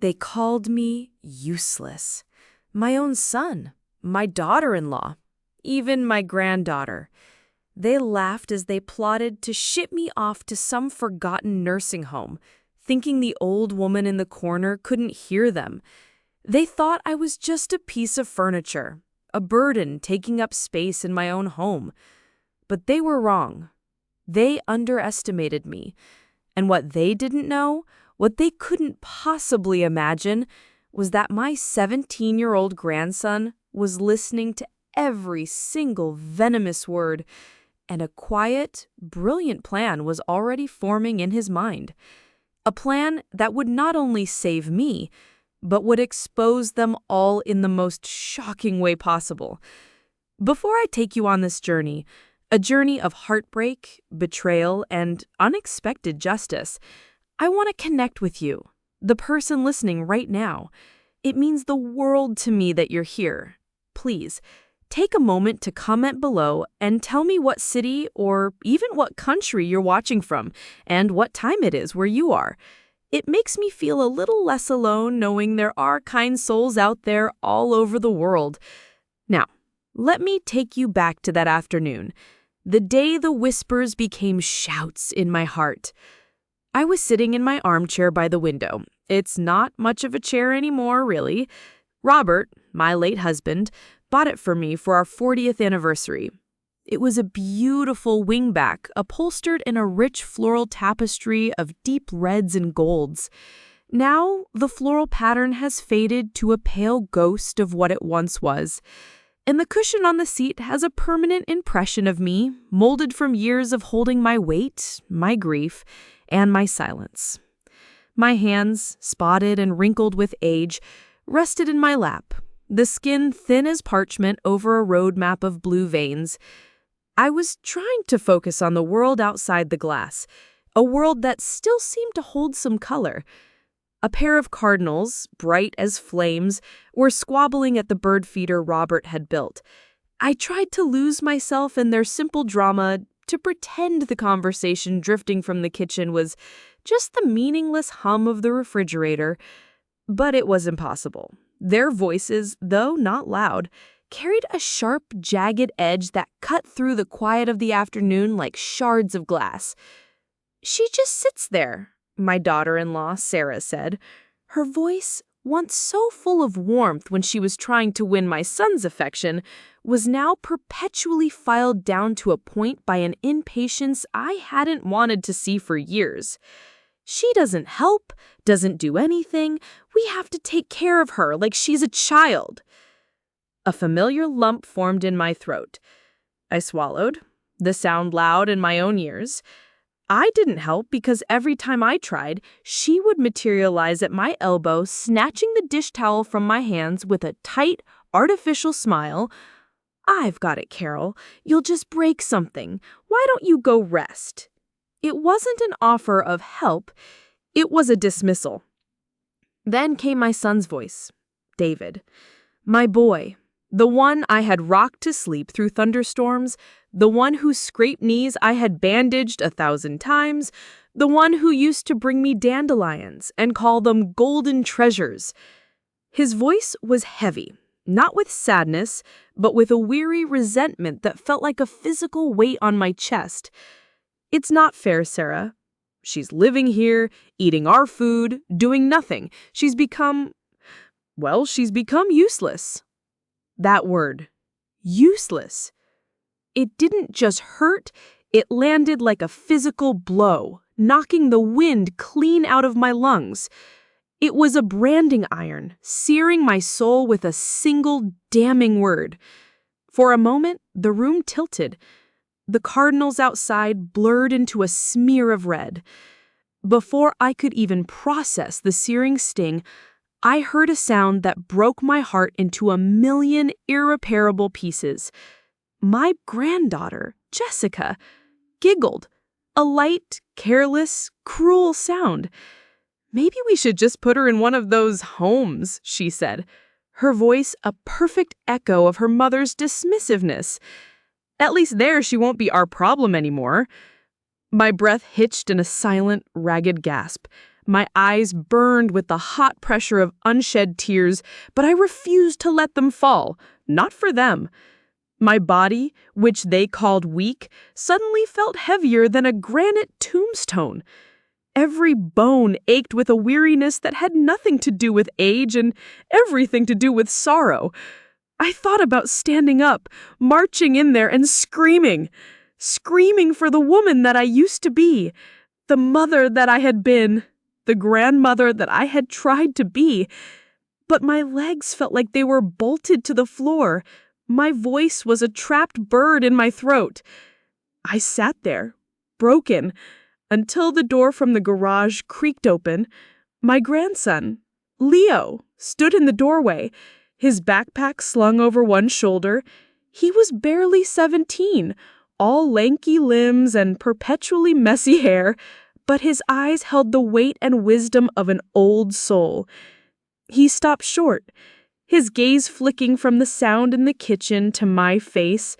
They called me useless. My own son, my daughter-in-law, even my granddaughter. They laughed as they plotted to ship me off to some forgotten nursing home, thinking the old woman in the corner couldn't hear them. They thought I was just a piece of furniture, a burden taking up space in my own home. But they were wrong. They underestimated me. And what they didn't know, what they couldn't possibly imagine, was that my 17-year-old grandson was listening to every single venomous word, and a quiet, brilliant plan was already forming in his mind. A plan that would not only save me, but would expose them all in the most shocking way possible. Before I take you on this journey, a journey of heartbreak, betrayal, and unexpected justice, I want to connect with you, the person listening right now. It means the world to me that you're here. Please, take a moment to comment below and tell me what city or even what country you're watching from and what time it is where you are. It makes me feel a little less alone knowing there are kind souls out there all over the world. Now, let me take you back to that afternoon, the day the whispers became shouts in my heart. I was sitting in my armchair by the window. It's not much of a chair anymore, really. Robert, my late husband, bought it for me for our 40th anniversary. It was a beautiful wingback, upholstered in a rich floral tapestry of deep reds and golds. Now, the floral pattern has faded to a pale ghost of what it once was, and the cushion on the seat has a permanent impression of me, molded from years of holding my weight, my grief, and my silence. My hands, spotted and wrinkled with age, rested in my lap, the skin thin as parchment over a road map of blue veins. I was trying to focus on the world outside the glass, a world that still seemed to hold some color. A pair of cardinals, bright as flames, were squabbling at the bird feeder Robert had built. I tried to lose myself in their simple drama, to pretend the conversation drifting from the kitchen was just the meaningless hum of the refrigerator. But it was impossible. Their voices, though not loud, carried a sharp, jagged edge that cut through the quiet of the afternoon like shards of glass. "She just sits there," my daughter-in-law, Sarah, said. Her voice, once so full of warmth when she was trying to win my son's affection, was now perpetually filed down to a point by an impatience I hadn't wanted to see for years. "She doesn't help, doesn't do anything. We have to take care of her like she's a child." A familiar lump formed in my throat. I swallowed, the sound loud in my own ears. I didn't help because every time I tried, she would materialize at my elbow, snatching the dish towel from my hands with a tight, artificial smile. "I've got it, Carol. You'll just break something. Why don't you go rest?" It wasn't an offer of help. It was a dismissal. Then came my son's voice, David. My boy. The one I had rocked to sleep through thunderstorms, the one whose scraped knees I had bandaged 1,000 times, the one who used to bring me dandelions and call them golden treasures. His voice was heavy, not with sadness, but with a weary resentment that felt like a physical weight on my chest. "It's not fair, Sarah. She's living here, eating our food, doing nothing. She's become useless." That word, useless. It didn't just hurt, it landed like a physical blow, knocking the wind clean out of my lungs. It was a branding iron, searing my soul with a single damning word. For a moment, the room tilted. The cardinals outside blurred into a smear of red. Before I could even process the searing sting, I heard a sound that broke my heart into a million irreparable pieces. My granddaughter, Jessica, giggled. A light, careless, cruel sound. "Maybe we should just put her in one of those homes," she said, her voice a perfect echo of her mother's dismissiveness. "At least there she won't be our problem anymore." My breath hitched in a silent, ragged gasp. My eyes burned with the hot pressure of unshed tears, but I refused to let them fall, not for them. My body, which they called weak, suddenly felt heavier than a granite tombstone. Every bone ached with a weariness that had nothing to do with age and everything to do with sorrow. I thought about standing up, marching in there and screaming for the woman that I used to be, the mother that I had been, the grandmother that I had tried to be. But my legs felt like they were bolted to the floor. My voice was a trapped bird in my throat. I sat there, broken, until the door from the garage creaked open. My grandson, Leo, stood in the doorway, his backpack slung over one shoulder. He was barely 17, all lanky limbs and perpetually messy hair, but his eyes held the weight and wisdom of an old soul. He stopped short, his gaze flicking from the sound in the kitchen to my face.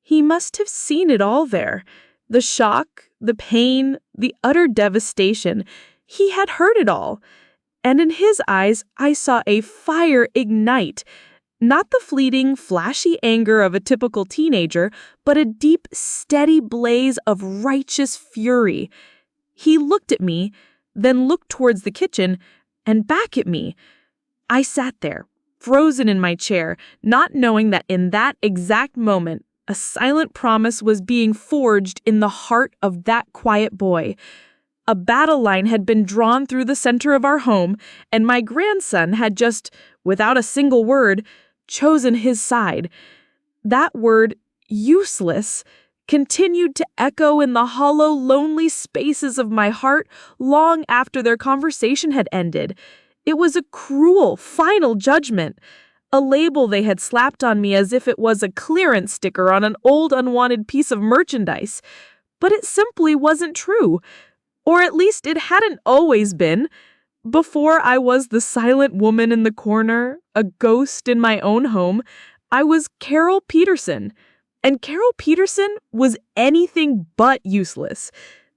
He must have seen it all there. The shock, the pain, the utter devastation. He had heard it all. And in his eyes, I saw a fire ignite. Not the fleeting, flashy anger of a typical teenager, but a deep, steady blaze of righteous fury. He looked at me, then looked towards the kitchen, and back at me. I sat there, frozen in my chair, not knowing that in that exact moment, a silent promise was being forged in the heart of that quiet boy. A battle line had been drawn through the center of our home, and my grandson had just, without a single word, chosen his side. That word, useless, continued to echo in the hollow, lonely spaces of my heart long after their conversation had ended. It was a cruel, final judgment, a label they had slapped on me as if it was a clearance sticker on an old, unwanted piece of merchandise. But it simply wasn't true. Or at least it hadn't always been. Before I was the silent woman in the corner, a ghost in my own home, I was Carol Peterson. And Carol Peterson was anything but useless.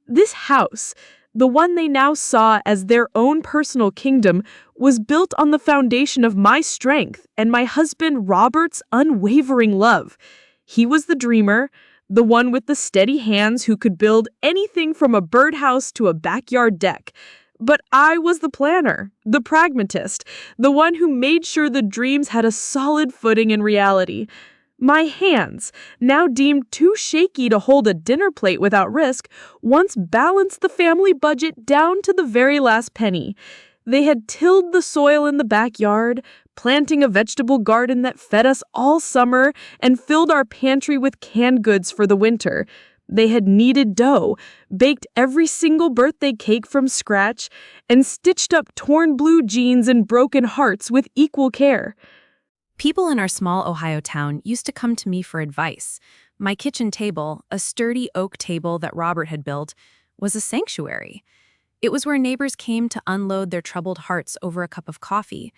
This house, the one they now saw as their own personal kingdom, was built on the foundation of my strength and my husband Robert's unwavering love. He was the dreamer, the one with the steady hands who could build anything from a birdhouse to a backyard deck. But I was the planner, the pragmatist, the one who made sure the dreams had a solid footing in reality. My hands, now deemed too shaky to hold a dinner plate without risk, once balanced the family budget down to the very last penny. They had tilled the soil in the backyard, planting a vegetable garden that fed us all summer and filled our pantry with canned goods for the winter. They had kneaded dough, baked every single birthday cake from scratch, and stitched up torn blue jeans and broken hearts with equal care. People in our small Ohio town used to come to me for advice. My kitchen table, a sturdy oak table that Robert had built, was a sanctuary. It was where neighbors came to unload their troubled hearts over a cup of coffee.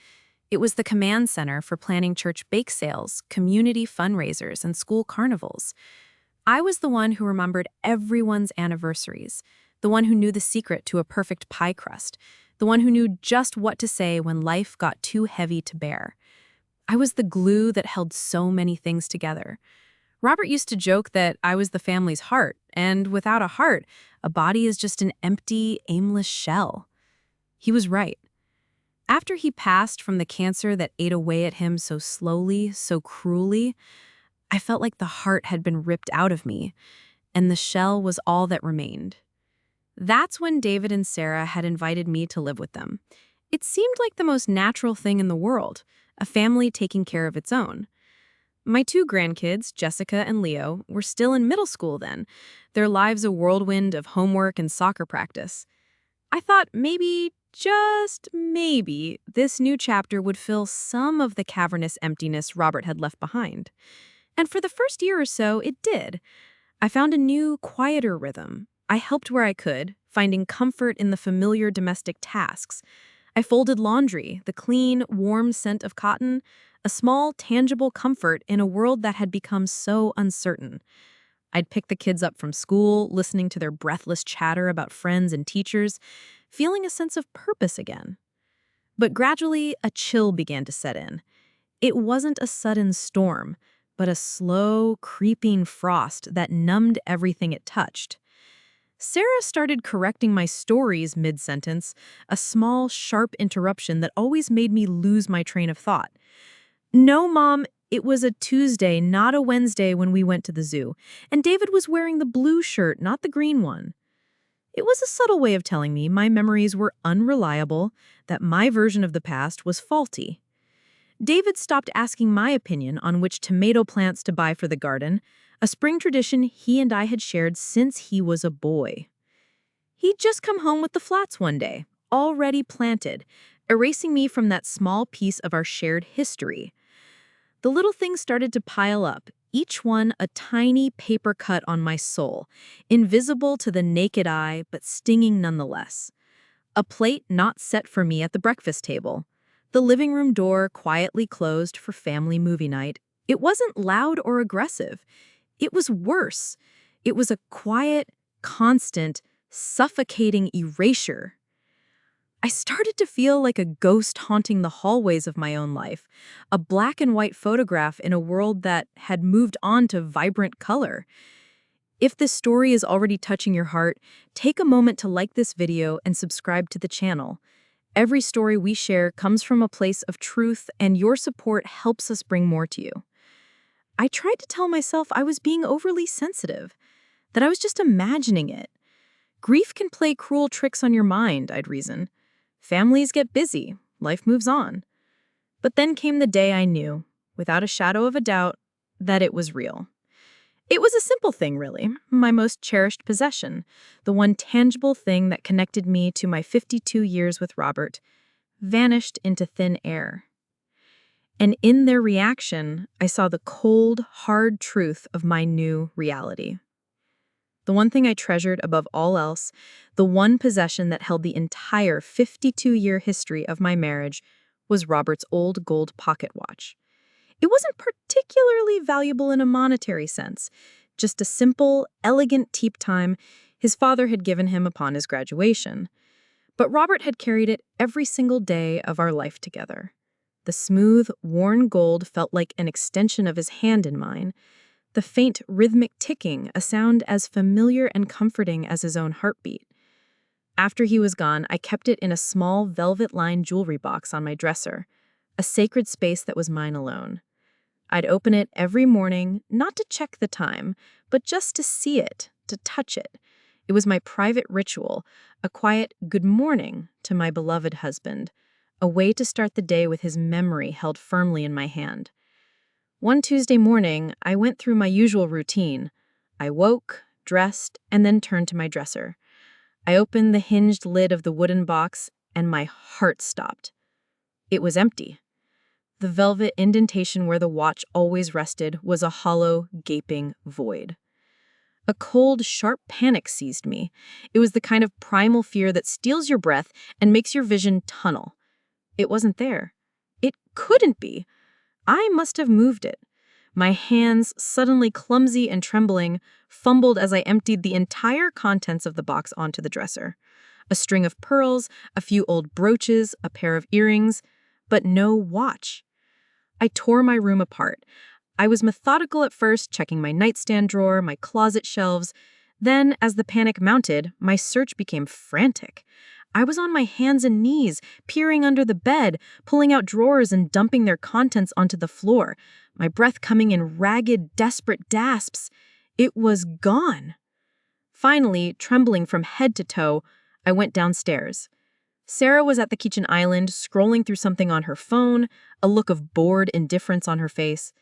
It was the command center for planning church bake sales, community fundraisers, and school carnivals. I was the one who remembered everyone's anniversaries, the one who knew the secret to a perfect pie crust, the one who knew just what to say when life got too heavy to bear. I was the glue that held so many things together. Robert used to joke that I was the family's heart, and without a heart, a body is just an empty, aimless shell. He was right. After he passed from the cancer that ate away at him so slowly, so cruelly, I felt like the heart had been ripped out of me, and the shell was all that remained. That's when David and Sarah had invited me to live with them. It seemed like the most natural thing in the world, a family taking care of its own. My two grandkids, Jessica and Leo, were still in middle school then, their lives a whirlwind of homework and soccer practice. I thought maybe, just maybe, this new chapter would fill some of the cavernous emptiness Robert had left behind. And for the first year or so, it did. I found a new, quieter rhythm. I helped where I could, finding comfort in the familiar domestic tasks. I folded laundry, the clean, warm scent of cotton, a small, tangible comfort in a world that had become so uncertain. I'd pick the kids up from school, listening to their breathless chatter about friends and teachers, feeling a sense of purpose again. But gradually, a chill began to set in. It wasn't a sudden storm, but a slow, creeping frost that numbed everything it touched. Sarah started correcting my stories mid-sentence, a small, sharp interruption that always made me lose my train of thought. "No, Mom, it was a Tuesday, not a Wednesday when we went to the zoo, and David was wearing the blue shirt, not the green one." It was a subtle way of telling me my memories were unreliable, that my version of the past was faulty. David stopped asking my opinion on which tomato plants to buy for the garden, a spring tradition he and I had shared since he was a boy. He'd just come home with the flats one day, already planted, erasing me from that small piece of our shared history. The little things started to pile up, each one a tiny paper cut on my soul, invisible to the naked eye but stinging nonetheless. A plate not set for me at the breakfast table. The living room door quietly closed for family movie night. It wasn't loud or aggressive. It was worse. It was a quiet, constant, suffocating erasure. I started to feel like a ghost haunting the hallways of my own life, a black and white photograph in a world that had moved on to vibrant color. If this story is already touching your heart, take a moment to like this video and subscribe to the channel. Every story we share comes from a place of truth, and your support helps us bring more to you. I tried to tell myself I was being overly sensitive, that I was just imagining it. Grief can play cruel tricks on your mind, I'd reason. Families get busy, life moves on. But then came the day I knew, without a shadow of a doubt, that it was real. It was a simple thing, really, my most cherished possession, the one tangible thing that connected me to my 52 years with Robert, vanished into thin air. And in their reaction, I saw the cold, hard truth of my new reality. The one thing I treasured above all else, the one possession that held the entire 52-year history of my marriage, was Robert's old gold pocket watch. It wasn't particularly valuable in a monetary sense, just a simple, elegant teep time his father had given him upon his graduation. But Robert had carried it every single day of our life together. The smooth, worn gold felt like an extension of his hand in mine, the faint, rhythmic ticking a sound as familiar and comforting as his own heartbeat. After he was gone, I kept it in a small, velvet-lined jewelry box on my dresser, a sacred space that was mine alone. I'd open it every morning, not to check the time, but just to see it, to touch it. It was my private ritual, a quiet good morning to my beloved husband, a way to start the day with his memory held firmly in my hand. One Tuesday morning, I went through my usual routine. I woke, dressed, and then turned to my dresser. I opened the hinged lid of the wooden box, and my heart stopped. It was empty. The velvet indentation where the watch always rested was a hollow, gaping void. A cold, sharp panic seized me. It was the kind of primal fear that steals your breath and makes your vision tunnel. It wasn't there. It couldn't be. I must have moved it. My hands, suddenly clumsy and trembling, fumbled as I emptied the entire contents of the box onto the dresser. A string of pearls, a few old brooches, a pair of earrings, but no watch. I tore my room apart. I was methodical at first, checking my nightstand drawer, my closet shelves. Then, as the panic mounted, my search became frantic. I was on my hands and knees, peering under the bed, pulling out drawers and dumping their contents onto the floor, my breath coming in ragged, desperate gasps. It was gone. Finally, trembling from head to toe, I went downstairs. Sarah was at the kitchen island, scrolling through something on her phone, a look of bored indifference on her face.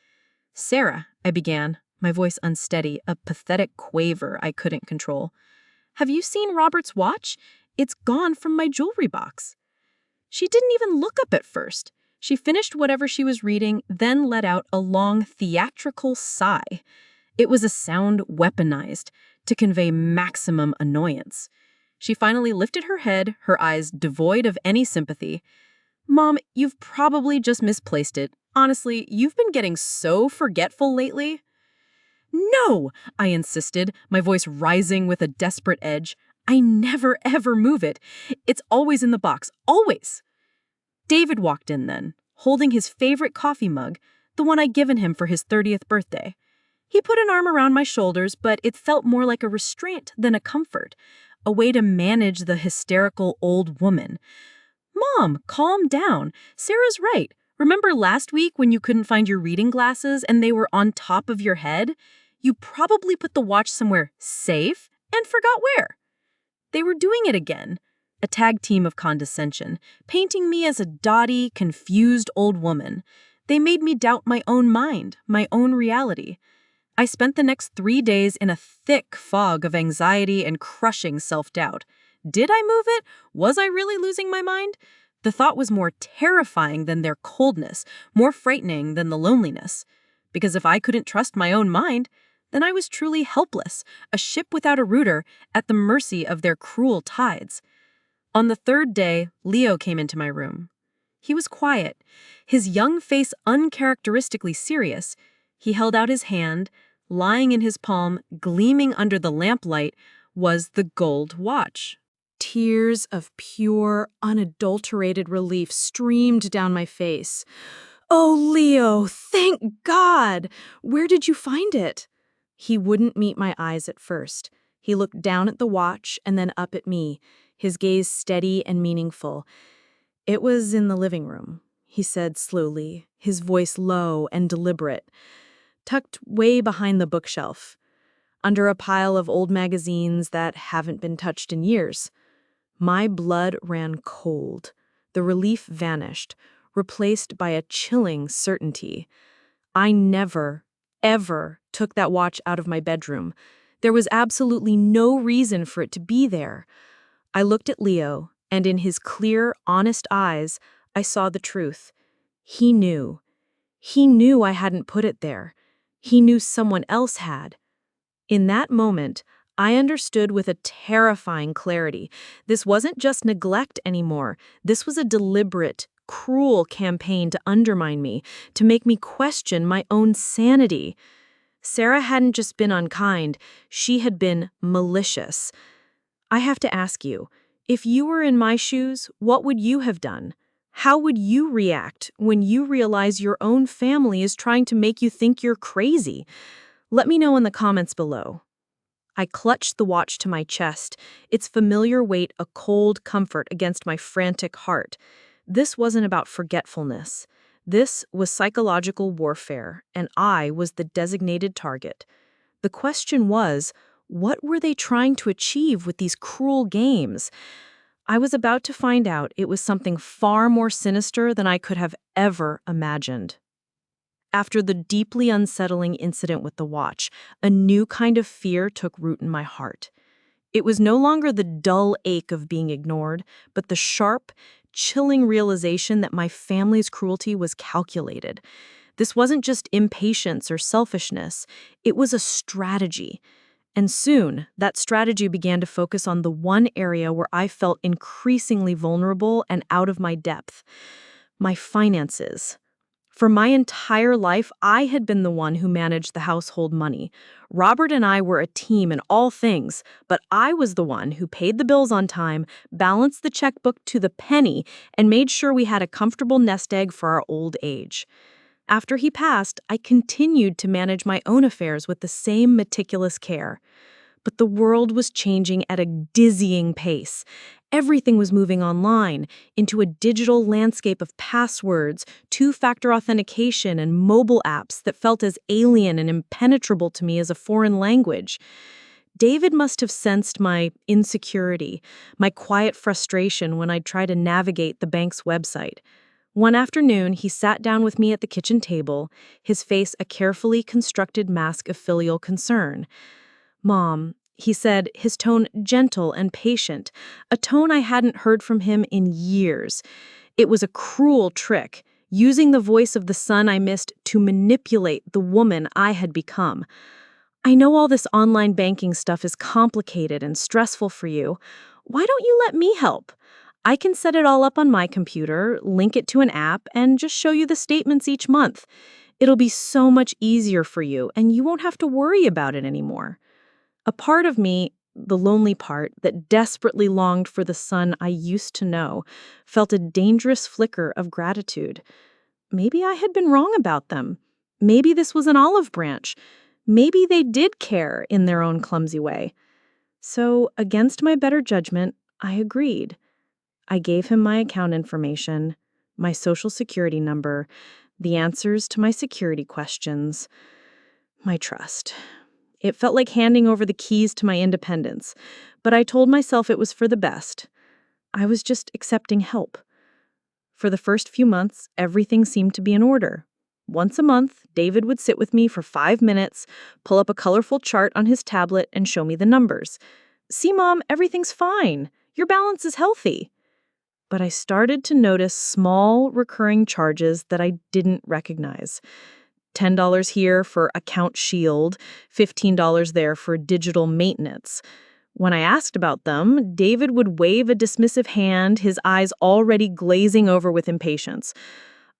"Sarah," I began, my voice unsteady, a pathetic quaver I couldn't control. "Have you seen Robert's watch? It's gone from my jewelry box." She didn't even look up at first. She finished whatever she was reading, then let out a long, theatrical sigh. It was a sound weaponized to convey maximum annoyance. She finally lifted her head, her eyes devoid of any sympathy. "Mom, you've probably just misplaced it. Honestly, you've been getting so forgetful lately." "No!" I insisted, my voice rising with a desperate edge. I never, ever move it. It's always in the box, always. David walked in then, holding his favorite coffee mug, the one I'd given him for his 30th birthday. He put an arm around my shoulders, but it felt more like a restraint than a comfort, a way to manage the hysterical old woman. Mom, calm down. Sarah's right. Remember last week when you couldn't find your reading glasses and they were on top of your head? You probably put the watch somewhere safe and forgot where. They were doing it again. A tag team of condescension, painting me as a dotty, confused old woman. They made me doubt my own mind, my own reality. I spent the next 3 days in a thick fog of anxiety and crushing self-doubt. Did I move it? Was I really losing my mind? The thought was more terrifying than their coldness, more frightening than the loneliness. Because if I couldn't trust my own mind, then I was truly helpless, a ship without a rudder, at the mercy of their cruel tides. On the 3rd day, Leo came into my room. He was quiet, his young face uncharacteristically serious. He held out his hand. Lying in his palm, gleaming under the lamplight, was the gold watch. Tears of pure, unadulterated relief streamed down my face. "Oh, Leo, thank God! Where did you find it?" He wouldn't meet my eyes at first. He looked down at the watch and then up at me, his gaze steady and meaningful. "It was in the living room," he said slowly, his voice low and deliberate. "Tucked way behind the bookshelf, under a pile of old magazines that haven't been touched in years." My blood ran cold. The relief vanished, replaced by a chilling certainty. I never, ever took that watch out of my bedroom. There was absolutely no reason for it to be there. I looked at Leo, and in his clear, honest eyes, I saw the truth. He knew. He knew I hadn't put it there. He knew someone else had. In that moment, I understood with a terrifying clarity. This wasn't just neglect anymore. This was a deliberate, cruel campaign to undermine me, to make me question my own sanity. Sarah hadn't just been unkind, she had been malicious. I have to ask you, if you were in my shoes, what would you have done? How would you react when you realize your own family is trying to make you think you're crazy? Let me know in the comments below. I clutched the watch to my chest, its familiar weight a cold comfort against my frantic heart. This wasn't about forgetfulness. This was psychological warfare, and I was the designated target. The question was, what were they trying to achieve with these cruel games? I was about to find out it was something far more sinister than I could have ever imagined. After the deeply unsettling incident with the watch, a new kind of fear took root in my heart. It was no longer the dull ache of being ignored, but the sharp, chilling realization that my family's cruelty was calculated. This wasn't just impatience or selfishness, it was a strategy. And soon, that strategy began to focus on the one area where I felt increasingly vulnerable and out of my depth: my finances. For my entire life, I had been the one who managed the household money. Robert and I were a team in all things, but I was the one who paid the bills on time, balanced the checkbook to the penny, and made sure we had a comfortable nest egg for our old age. After he passed, I continued to manage my own affairs with the same meticulous care. But the world was changing at a dizzying pace. Everything was moving online, into a digital landscape of passwords, two-factor authentication, and mobile apps that felt as alien and impenetrable to me as a foreign language. David must have sensed my insecurity, my quiet frustration when I'd try to navigate the bank's website. One afternoon, he sat down with me at the kitchen table, his face a carefully constructed mask of filial concern. "Mom," he said, his tone gentle and patient, a tone I hadn't heard from him in years. It was a cruel trick, using the voice of the son I missed to manipulate the woman I had become. "I know all this online banking stuff is complicated and stressful for you. Why don't you let me help? I can set it all up on my computer, link it to an app, and just show you the statements each month. It'll be so much easier for you, and you won't have to worry about it anymore." A part of me, The lonely part that desperately longed for the son I used to know felt a dangerous flicker of gratitude. Maybe I had been wrong about them. Maybe this was an olive branch. Maybe they did care in their own clumsy way. So, against my better judgment, I agreed. I gave him my account information, my social security number, the answers to my security questions, my trust. It felt like handing over the keys to my independence, but I told myself it was for the best. I was just accepting help. For the first few months, everything seemed to be in order. Once a month, David would sit with me for 5 minutes, pull up a colorful chart on his tablet, and show me the numbers. "See, Mom, everything's fine. Your balance is healthy." But I started to notice small, recurring charges that I didn't recognize. $10 here for account shield, $15 there for digital maintenance. When I asked about them, David would wave a dismissive hand, his eyes already glazing over with impatience.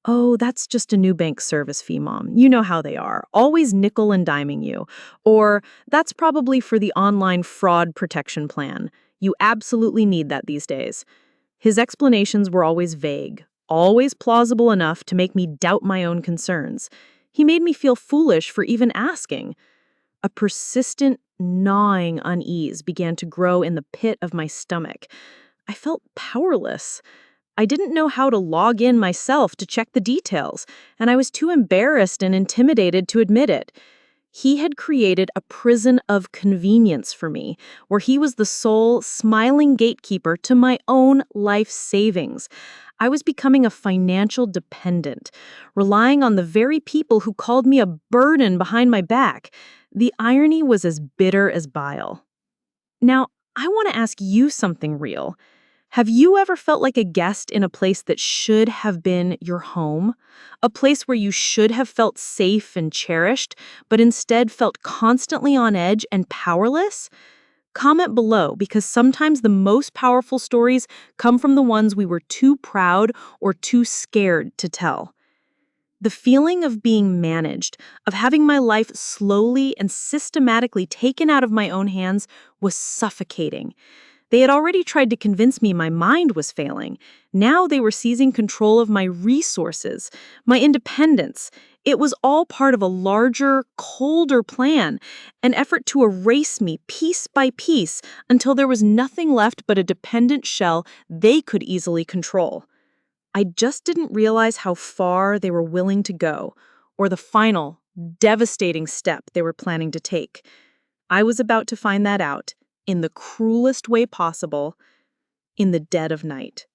"Oh, that's just a new bank service fee, Mom. You know how they are, always nickel and diming you." Or, "That's probably for the online fraud protection plan. You absolutely need that these days." His explanations were always vague, always plausible enough to make me doubt my own concerns. He made me feel foolish for even asking. A persistent, gnawing unease began to grow in the pit of my stomach. I felt powerless. I didn't know how to log in myself to check the details, and I was too embarrassed and intimidated to admit it. He had created a prison of convenience for me, where he was the sole, smiling gatekeeper to my own life savings. I was becoming a financial dependent, relying on the very people who called me a burden behind my back. The irony was as bitter as bile. Now, I want to ask you something real. Have you ever felt like a guest in a place that should have been your home? A place where you should have felt safe and cherished, but instead felt constantly on edge and powerless? Comment below, because sometimes the most powerful stories come from the ones we were too proud or too scared to tell. The feeling of being managed, of having my life slowly and systematically taken out of my own hands, was suffocating. They had already tried to convince me my mind was failing. Now they were seizing control of my resources, my independence. It was all part of a larger, colder plan, an effort to erase me piece by piece until there was nothing left but a dependent shell they could easily control. I just didn't realize how far they were willing to go, or the final, devastating step they were planning to take. I was about to find that out, in the cruelest way possible, in the dead of night.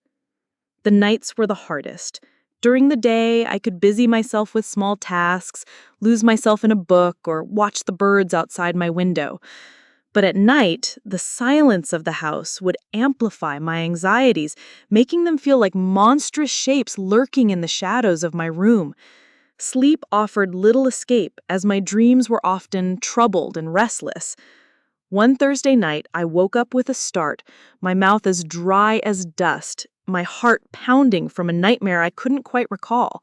The nights were the hardest. During the day, I could busy myself with small tasks, lose myself in a book, or watch the birds outside my window. But at night, the silence of the house would amplify my anxieties, making them feel like monstrous shapes lurking in the shadows of my room. Sleep offered little escape, as my dreams were often troubled and restless. One Thursday night, I woke up with a start, my mouth as dry as dust, my heart pounding from a nightmare I couldn't quite recall.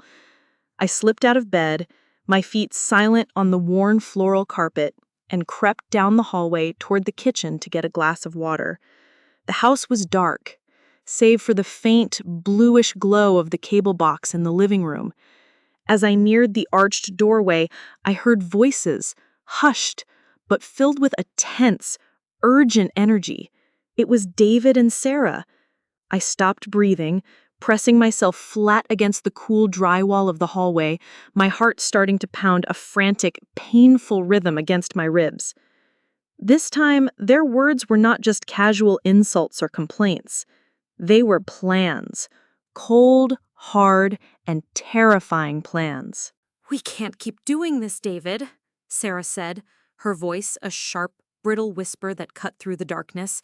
I slipped out of bed, my feet silent on the worn floral carpet, and crept down the hallway toward the kitchen to get a glass of water. The house was dark, save for the faint, bluish glow of the cable box in the living room. As I neared the arched doorway, I heard voices, hushed, but filled with a tense, urgent energy. It was David and Sarah. I stopped breathing, pressing myself flat against the cool drywall of the hallway, my heart starting to pound a frantic, painful rhythm against my ribs. This time, their words were not just casual insults or complaints. They were plans. Cold, hard, and terrifying plans. "We can't keep doing this, David," Sarah said, her voice a sharp, brittle whisper that cut through the darkness.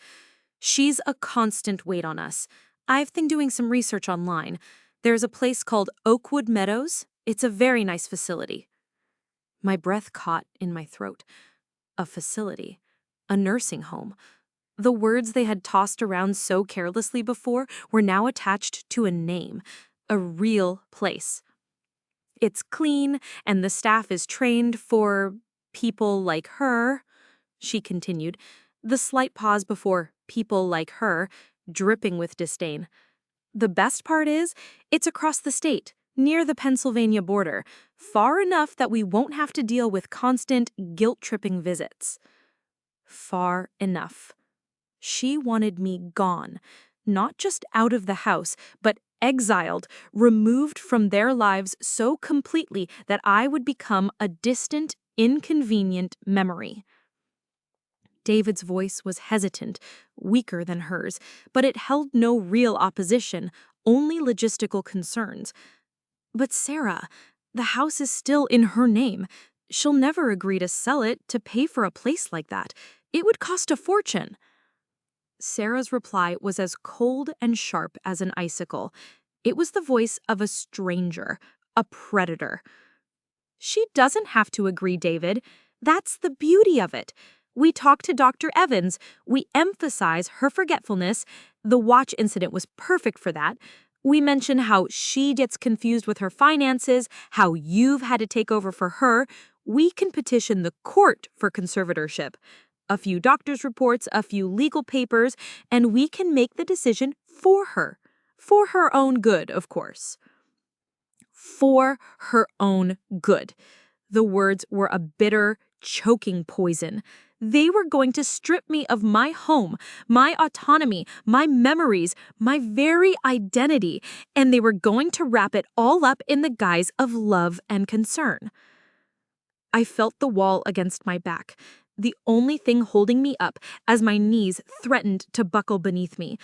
"She's a constant weight on us. I've been doing some research online. There's a place called Oakwood Meadows. It's a very nice facility." My breath caught in my throat. A facility. A nursing home. The words they had tossed around so carelessly before were now attached to a name. A real place. "It's clean, and the staff is trained for people like her," she continued. The slight pause before people like her, dripping with disdain. The best part is, it's across the state, near the Pennsylvania border, far enough that we won't have to deal with constant, guilt-tripping visits. Far enough. She wanted me gone, not just out of the house, but exiled, removed from their lives so completely that I would become a distant, inconvenient memory. David's voice was hesitant, weaker than hers, but it held no real opposition, only logistical concerns. But Sarah, the house is still in her name. She'll never agree to sell it to pay for a place like that. It would cost a fortune. Sarah's reply was as cold and sharp as an icicle. It was the voice of a stranger, a predator. She doesn't have to agree, David. That's the beauty of it. We talk to Dr. Evans. We emphasize her forgetfulness. The watch incident was perfect for that. We mention how she gets confused with her finances, how you've had to take over for her. We can petition the court for conservatorship. A few doctor's reports, a few legal papers, and we can make the decision for her. For her own good, of course. For her own good. The words were a bitter, choking poison. They were going to strip me of my home, my autonomy, my memories, my very identity, and they were going to wrap it all up in the guise of love and concern. I felt the wall against my back, the only thing holding me up as my knees threatened to buckle beneath me.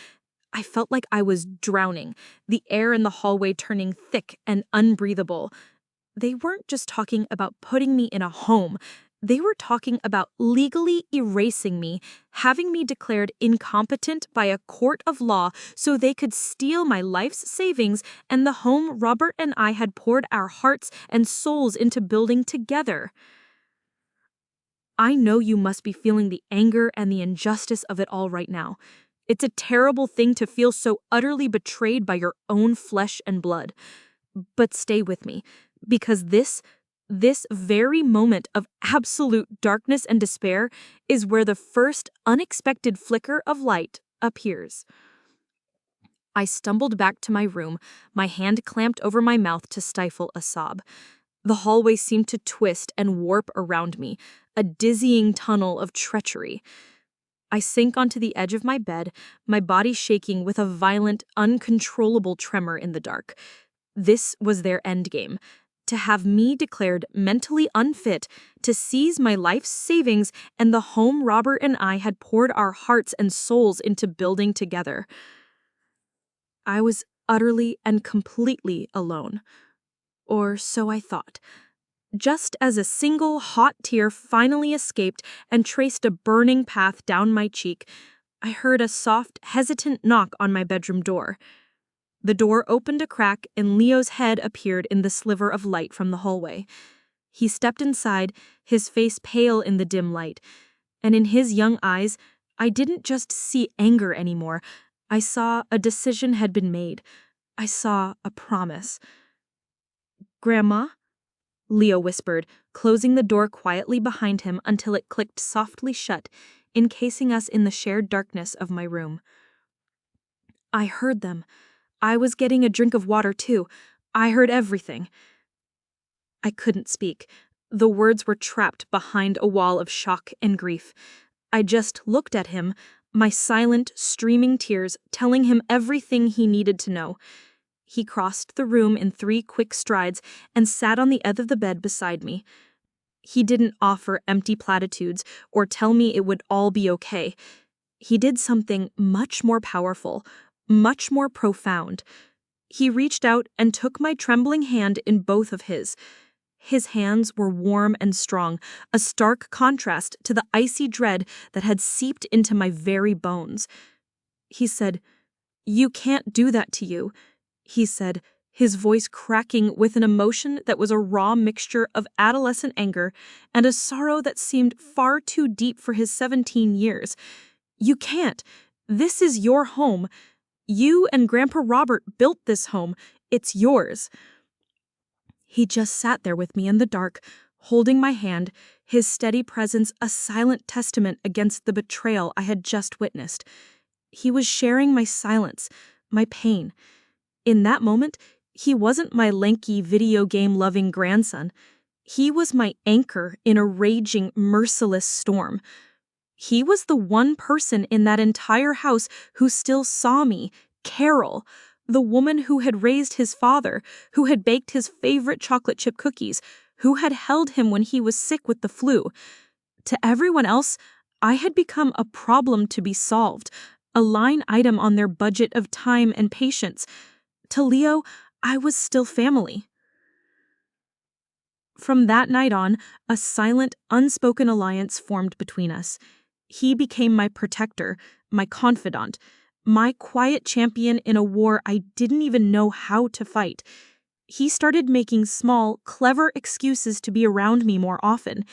I felt like I was drowning, the air in the hallway turning thick and unbreathable. They weren't just talking about putting me in a home. They were talking about legally erasing me, having me declared incompetent by a court of law so they could steal my life's savings and the home Robert and I had poured our hearts and souls into building together. I know you must be feeling the anger and the injustice of it all right now. It's a terrible thing to feel so utterly betrayed by your own flesh and blood. But stay with me, because this very moment of absolute darkness and despair is where the first unexpected flicker of light appears. I stumbled back to my room, my hand clamped over my mouth to stifle a sob. The hallway seemed to twist and warp around me, a dizzying tunnel of treachery. I sank onto the edge of my bed, my body shaking with a violent, uncontrollable tremor in the dark. This was their endgame. To have me declared mentally unfit, to seize my life's savings and the home Robert and I had poured our hearts and souls into building together. I was utterly and completely alone. Or so I thought. Just as a single hot tear finally escaped and traced a burning path down my cheek, I heard a soft, hesitant knock on my bedroom door. The door opened a crack and Leo's head appeared in the sliver of light from the hallway. He stepped inside, his face pale in the dim light, and in his young eyes, I didn't just see anger anymore. I saw a decision had been made. I saw a promise. "Grandma?" Leo whispered, closing the door quietly behind him until it clicked softly shut, encasing us in the shared darkness of my room. I heard them. I was getting a drink of water, too. I heard everything. I couldn't speak. The words were trapped behind a wall of shock and grief. I just looked at him, my silent, streaming tears telling him everything he needed to know. He crossed the room in 3 quick strides and sat on the edge of the bed beside me. He didn't offer empty platitudes or tell me it would all be okay. He did something much more powerful, much more profound. He reached out and took my trembling hand in both of his. His hands were warm and strong, a stark contrast to the icy dread that had seeped into my very bones. He said, "You can't do that to you," he said, his voice cracking with an emotion that was a raw mixture of adolescent anger and a sorrow that seemed far too deep for his 17 years. "You can't. This is your home. You and Grandpa Robert built this home. It's yours." He just sat there with me in the dark, holding my hand, his steady presence a silent testament against the betrayal I had just witnessed. He was sharing my silence, my pain. In that moment, he wasn't my lanky, video game-loving grandson. He was my anchor in a raging, merciless storm. He was the one person in that entire house who still saw me, Carol, the woman who had raised his father, who had baked his favorite chocolate chip cookies, who had held him when he was sick with the flu. To everyone else, I had become a problem to be solved, a line item on their budget of time and patience. To Leo, I was still family. From that night on, a silent, unspoken alliance formed between us. He became my protector, my confidant, my quiet champion in a war I didn't even know how to fight. He started making small, clever excuses to be around me more often.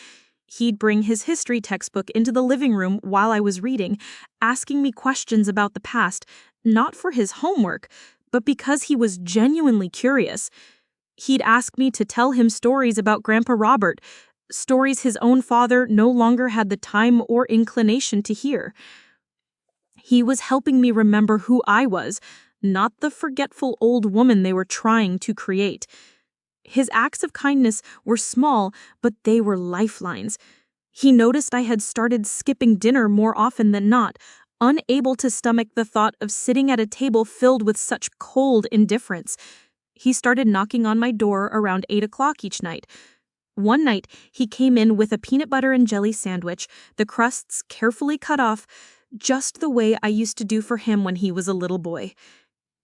He'd bring his history textbook into the living room while I was reading, asking me questions about the past, not for his homework, but because he was genuinely curious. He'd ask me to tell him stories about Grandpa Robert, stories his own father no longer had the time or inclination to hear. He was helping me remember who I was, not the forgetful old woman they were trying to create. His acts of kindness were small, but they were lifelines. He noticed I had started skipping dinner more often than not, unable to stomach the thought of sitting at a table filled with such cold indifference. He started knocking on my door around 8 o'clock each night. One night, he came in with a peanut butter and jelly sandwich, the crusts carefully cut off, just the way I used to do for him when he was a little boy.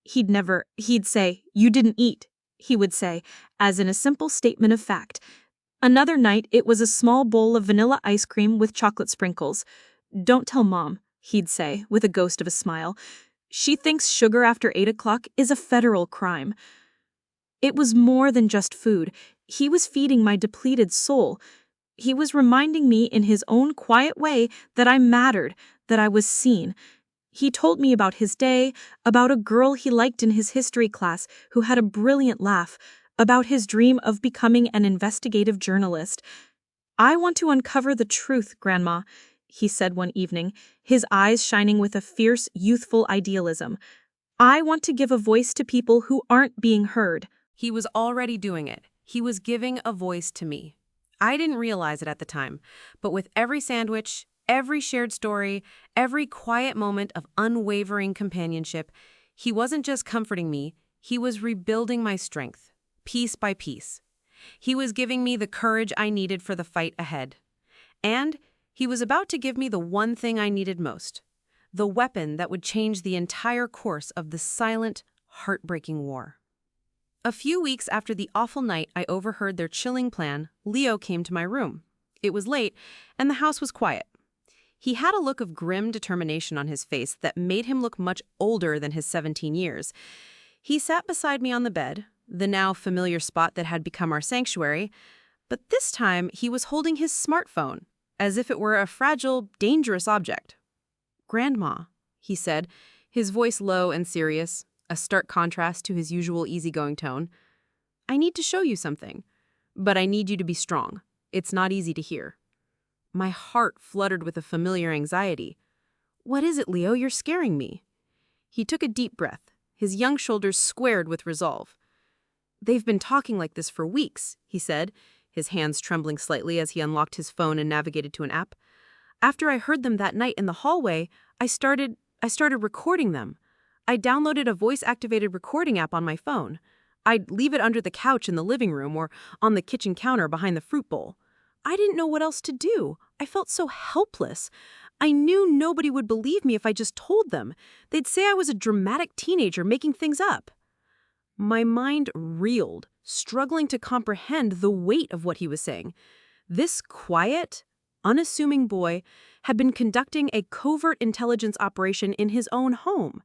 He'd say, "You didn't eat," he would say, as in a simple statement of fact. Another night, it was a small bowl of vanilla ice cream with chocolate sprinkles. "Don't tell Mom," he'd say, with a ghost of a smile. "She thinks sugar after 8 o'clock is a federal crime." It was more than just food. He was feeding my depleted soul. He was reminding me in his own quiet way that I mattered, that I was seen. He told me about his day, about a girl he liked in his history class who had a brilliant laugh, about his dream of becoming an investigative journalist. "I want to uncover the truth, Grandma," he said one evening, his eyes shining with a fierce, youthful idealism. "I want to give a voice to people who aren't being heard." He was already doing it. He was giving a voice to me. I didn't realize it at the time, but with every sandwich, every shared story, every quiet moment of unwavering companionship, he wasn't just comforting me, he was rebuilding my strength, piece by piece. He was giving me the courage I needed for the fight ahead. And he was about to give me the one thing I needed most, the weapon that would change the entire course of the silent, heartbreaking war. A few weeks after the awful night I overheard their chilling plan, Leo came to my room. It was late, and the house was quiet. He had a look of grim determination on his face that made him look much older than his 17 years. He sat beside me on the bed, the now familiar spot that had become our sanctuary, but this time he was holding his smartphone, as if it were a fragile, dangerous object. "Grandma," he said, his voice low and serious, a stark contrast to his usual easygoing tone. "I need to show you something, but I need you to be strong. It's not easy to hear." My heart fluttered with a familiar anxiety. "What is it, Leo? You're scaring me." He took a deep breath, his young shoulders squared with resolve. "They've been talking like this for weeks," he said, his hands trembling slightly as he unlocked his phone and navigated to an app. "After I heard them that night in the hallway, I started recording them. I downloaded a voice-activated recording app on my phone. I'd leave it under the couch in the living room or on the kitchen counter behind the fruit bowl. I didn't know what else to do. I felt so helpless. I knew nobody would believe me if I just told them. They'd say I was a dramatic teenager making things up." My mind reeled, struggling to comprehend the weight of what he was saying. This quiet, unassuming boy had been conducting a covert intelligence operation in his own home.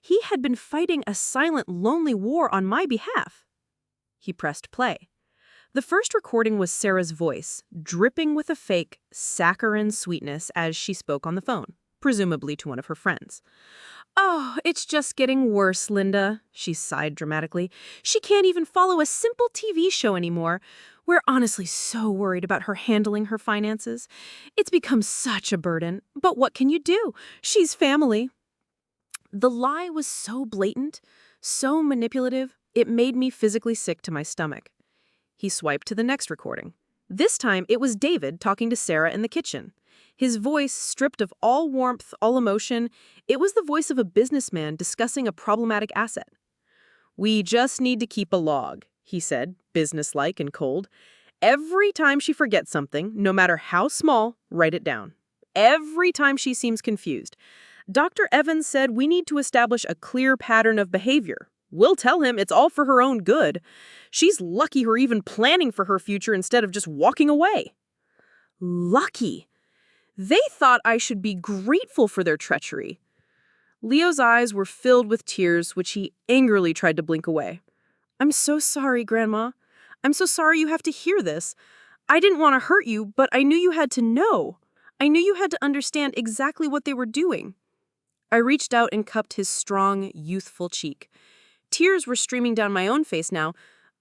He had been fighting a silent, lonely war on my behalf. He pressed play. The first recording was Sarah's voice, dripping with a fake, saccharine sweetness as she spoke on the phone, presumably to one of her friends. "Oh, it's just getting worse, Linda," she sighed dramatically. "She can't even follow a simple TV show anymore. We're honestly so worried about her handling her finances. It's become such a burden, but what can you do? She's family. The lie was so blatant, so manipulative, it made me physically sick to my stomach. He swiped to the next recording. This time, it was David talking to Sarah in the kitchen. His voice, stripped of all warmth, all emotion, it was the voice of a businessman discussing a problematic asset. "We just need to keep a log," he said, businesslike and cold. "Every time she forgets something, no matter how small, write it down. Every time she seems confused. Dr. Evans said we need to establish a clear pattern of behavior. We'll tell him it's all for her own good. She's lucky we're even planning for her future instead of just walking away." Lucky. They thought I should be grateful for their treachery. Leo's eyes were filled with tears, which he angrily tried to blink away. "I'm so sorry, Grandma. I'm so sorry you have to hear this. I didn't want to hurt you, but I knew you had to know. I knew you had to understand exactly what they were doing." I reached out and cupped his strong, youthful cheek. Tears were streaming down my own face now,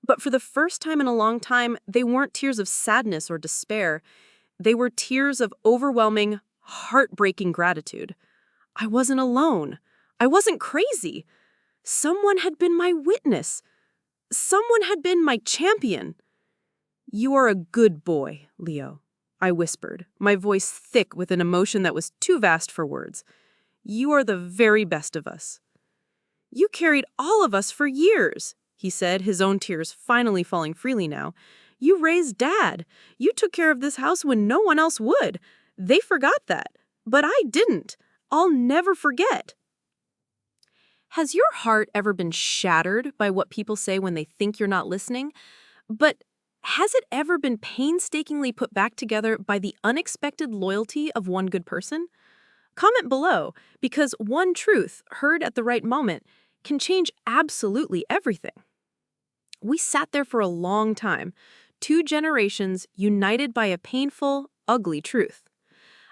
but for the first time in a long time, they weren't tears of sadness or despair. They were tears of overwhelming, heartbreaking gratitude. I wasn't alone. I wasn't crazy. Someone had been my witness. Someone had been my champion. "You are a good boy, Leo," I whispered, my voice thick with an emotion that was too vast for words. "You are the very best of us." "You carried all of us for years," he said, his own tears finally falling freely now. "You raised Dad. You took care of this house when no one else would. They forgot that. But I didn't. I'll never forget." Has your heart ever been shattered by what people say when they think you're not listening? But has it ever been painstakingly put back together by the unexpected loyalty of one good person? Comment below, because one truth, heard at the right moment, can change absolutely everything. We sat there for a long time, 2 generations united by a painful, ugly truth.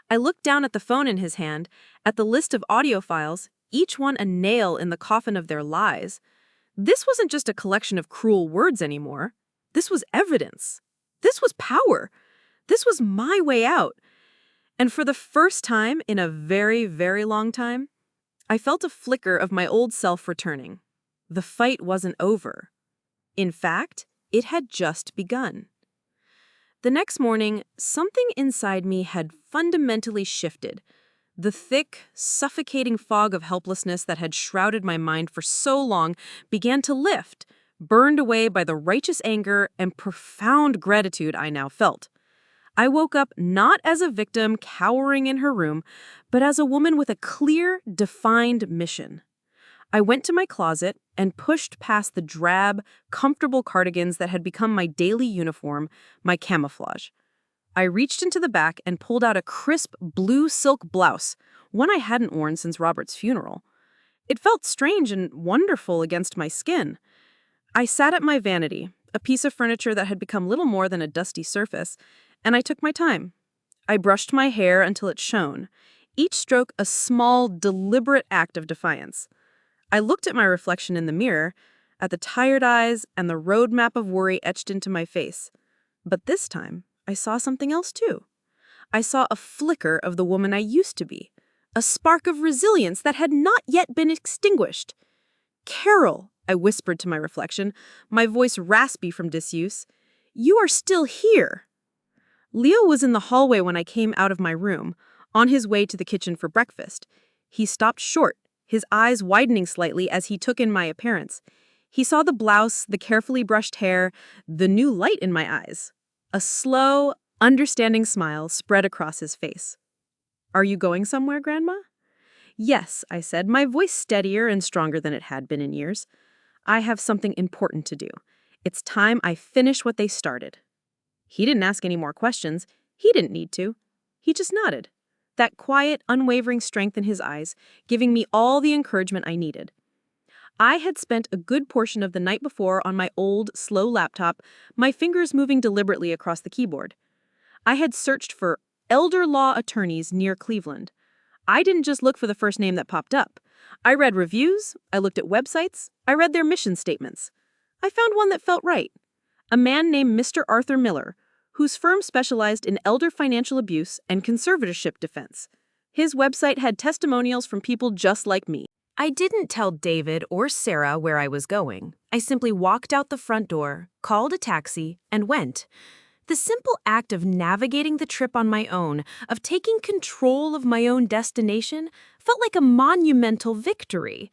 I looked down at the phone in his hand, at the list of audio files, each one a nail in the coffin of their lies. This wasn't just a collection of cruel words anymore. This was evidence. This was power. This was my way out. And for the first time in a very, very long time, I felt a flicker of my old self returning. The fight wasn't over. In fact, it had just begun. The next morning, something inside me had fundamentally shifted. The thick, suffocating fog of helplessness that had shrouded my mind for so long began to lift, burned away by the righteous anger and profound gratitude I now felt. I woke up not as a victim cowering in her room, but as a woman with a clear, defined mission. I went to my closet and pushed past the drab, comfortable cardigans that had become my daily uniform, my camouflage. I reached into the back and pulled out a crisp blue silk blouse, one I hadn't worn since Robert's funeral. It felt strange and wonderful against my skin. I sat at my vanity, a piece of furniture that had become little more than a dusty surface, and I took my time. I brushed my hair until it shone, each stroke a small, deliberate act of defiance. I looked at my reflection in the mirror, at the tired eyes and the roadmap of worry etched into my face. But this time, I saw something else too. I saw a flicker of the woman I used to be, a spark of resilience that had not yet been extinguished. "Carol," I whispered to my reflection, my voice raspy from disuse, "you are still here." Leo was in the hallway when I came out of my room, on his way to the kitchen for breakfast. He stopped short, his eyes widening slightly as he took in my appearance. He saw the blouse, the carefully brushed hair, the new light in my eyes. A slow, understanding smile spread across his face. "Are you going somewhere, Grandma?" "Yes," I said, my voice steadier and stronger than it had been in years. "I have something important to do. It's time I finish what they started." He didn't ask any more questions. He didn't need to. He just nodded. That quiet, unwavering strength in his eyes, giving me all the encouragement I needed. I had spent a good portion of the night before on my old, slow laptop, my fingers moving deliberately across the keyboard. I had searched for elder law attorneys near Cleveland. I didn't just look for the first name that popped up. I read reviews, I looked at websites, I read their mission statements. I found one that felt right. a man named Mr. Arthur Miller, whose firm specialized in elder financial abuse and conservatorship defense. His website had testimonials from people just like me. I didn't tell David or Sarah where I was going. I simply walked out the front door, called a taxi, and went. The simple act of navigating the trip on my own, of taking control of my own destination, felt like a monumental victory.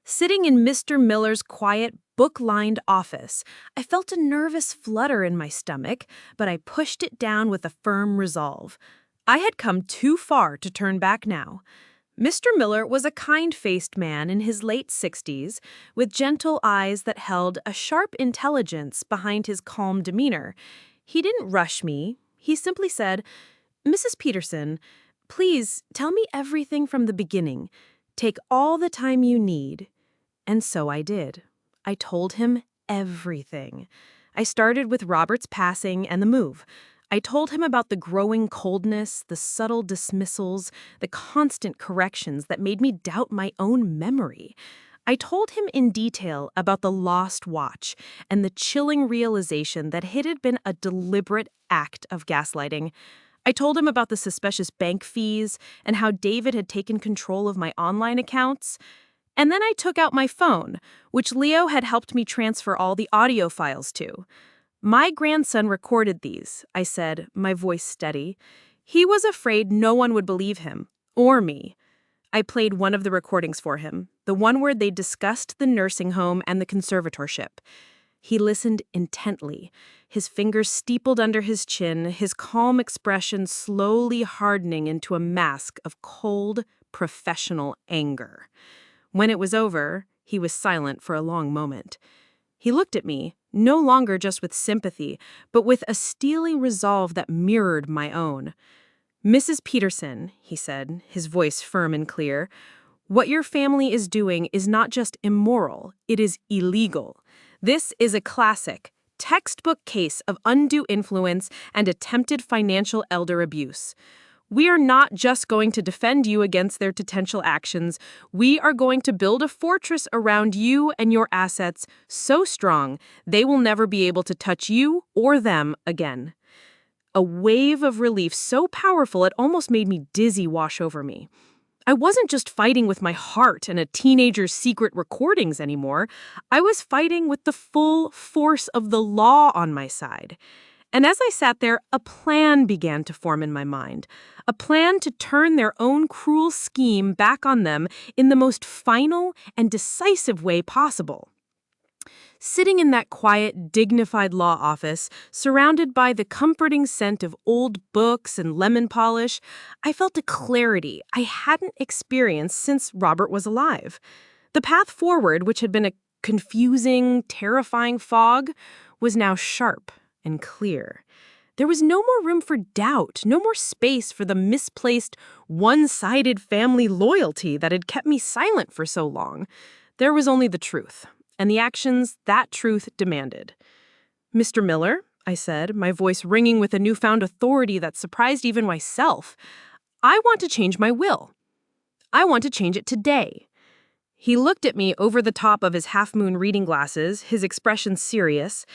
Sitting in Mr. Miller's quiet, book-lined office, I felt a nervous flutter in my stomach, but I pushed it down with a firm resolve. I had come too far to turn back now. Mr. Miller was a kind-faced man in his late 60s, with gentle eyes that held a sharp intelligence behind his calm demeanor. He didn't rush me. He simply said, "Mrs. Peterson, please tell me everything from the beginning. Take all the time you need." And so I did. I told him everything. I started with Robert's passing and the move. I told him about the growing coldness, the subtle dismissals, the constant corrections that made me doubt my own memory. I told him in detail about the lost watch and the chilling realization that it had been a deliberate act of gaslighting. I told him about the suspicious bank fees and how David had taken control of my online accounts. And then I took out my phone, which Leo had helped me transfer all the audio files to. "My grandson recorded these," I said, my voice steady. He was afraid no one would believe him, or me. I played one of the recordings for him, the one where they discussed the nursing home and the conservatorship. He listened intently, his fingers steepled under his chin, his calm expression slowly hardening into a mask of cold, professional anger. When it was over, he was silent for a long moment. He looked at me, no longer just with sympathy, but with a steely resolve that mirrored my own. "Mrs. Peterson," he said, his voice firm and clear, "what your family is doing is not just immoral, it is illegal. This is a classic, textbook case of undue influence and attempted financial elder abuse. We are not just going to defend you against their potential actions. We are going to build a fortress around you and your assets so strong they will never be able to touch you or them again." A wave of relief so powerful it almost made me dizzy wash over me. I wasn't just fighting with my heart and a teenager's secret recordings anymore. I was fighting with the full force of the law on my side. And as I sat there, a plan began to form in my mind. A plan to turn their own cruel scheme back on them in the most final and decisive way possible. Sitting in that quiet, dignified law office, surrounded by the comforting scent of old books and lemon polish, I felt a clarity I hadn't experienced since Robert was alive. The path forward, which had been a confusing, terrifying fog, was now sharp and clear. There was no more room for doubt, no more space for the misplaced, one-sided family loyalty that had kept me silent for so long. There was only the truth, and the actions that truth demanded. "Mr. Miller," I said, my voice ringing with a newfound authority that surprised even myself, "I want to change my will. I want to change it today." He looked at me over the top of his half-moon reading glasses, his expression serious.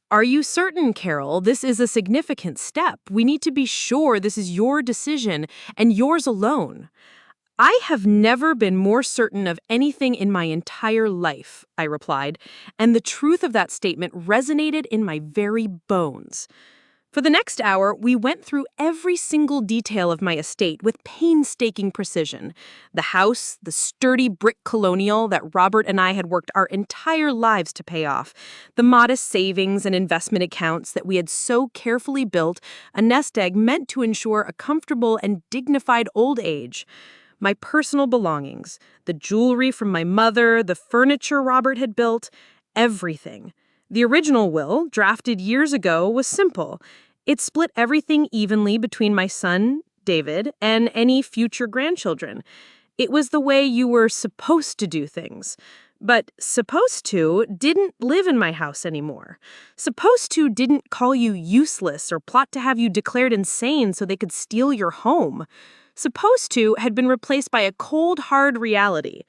"Are you certain, Carol, this is a significant step? We need to be sure this is your decision and yours alone." "I have never been more certain of anything in my entire life," I replied, and the truth of that statement resonated in my very bones. For the next hour, we went through every single detail of my estate with painstaking precision. The house, the sturdy brick colonial that Robert and I had worked our entire lives to pay off, the modest savings and investment accounts that we had so carefully built, a nest egg meant to ensure a comfortable and dignified old age. My personal belongings, the jewelry from my mother, the furniture Robert had built, everything. The original will, drafted years ago, was simple. It split everything evenly between my son, David, and any future grandchildren. It was the way you were supposed to do things. But supposed to didn't live in my house anymore. Supposed to didn't call you useless or plot to have you declared insane so they could steal your home. Supposed to had been replaced by a cold, hard reality.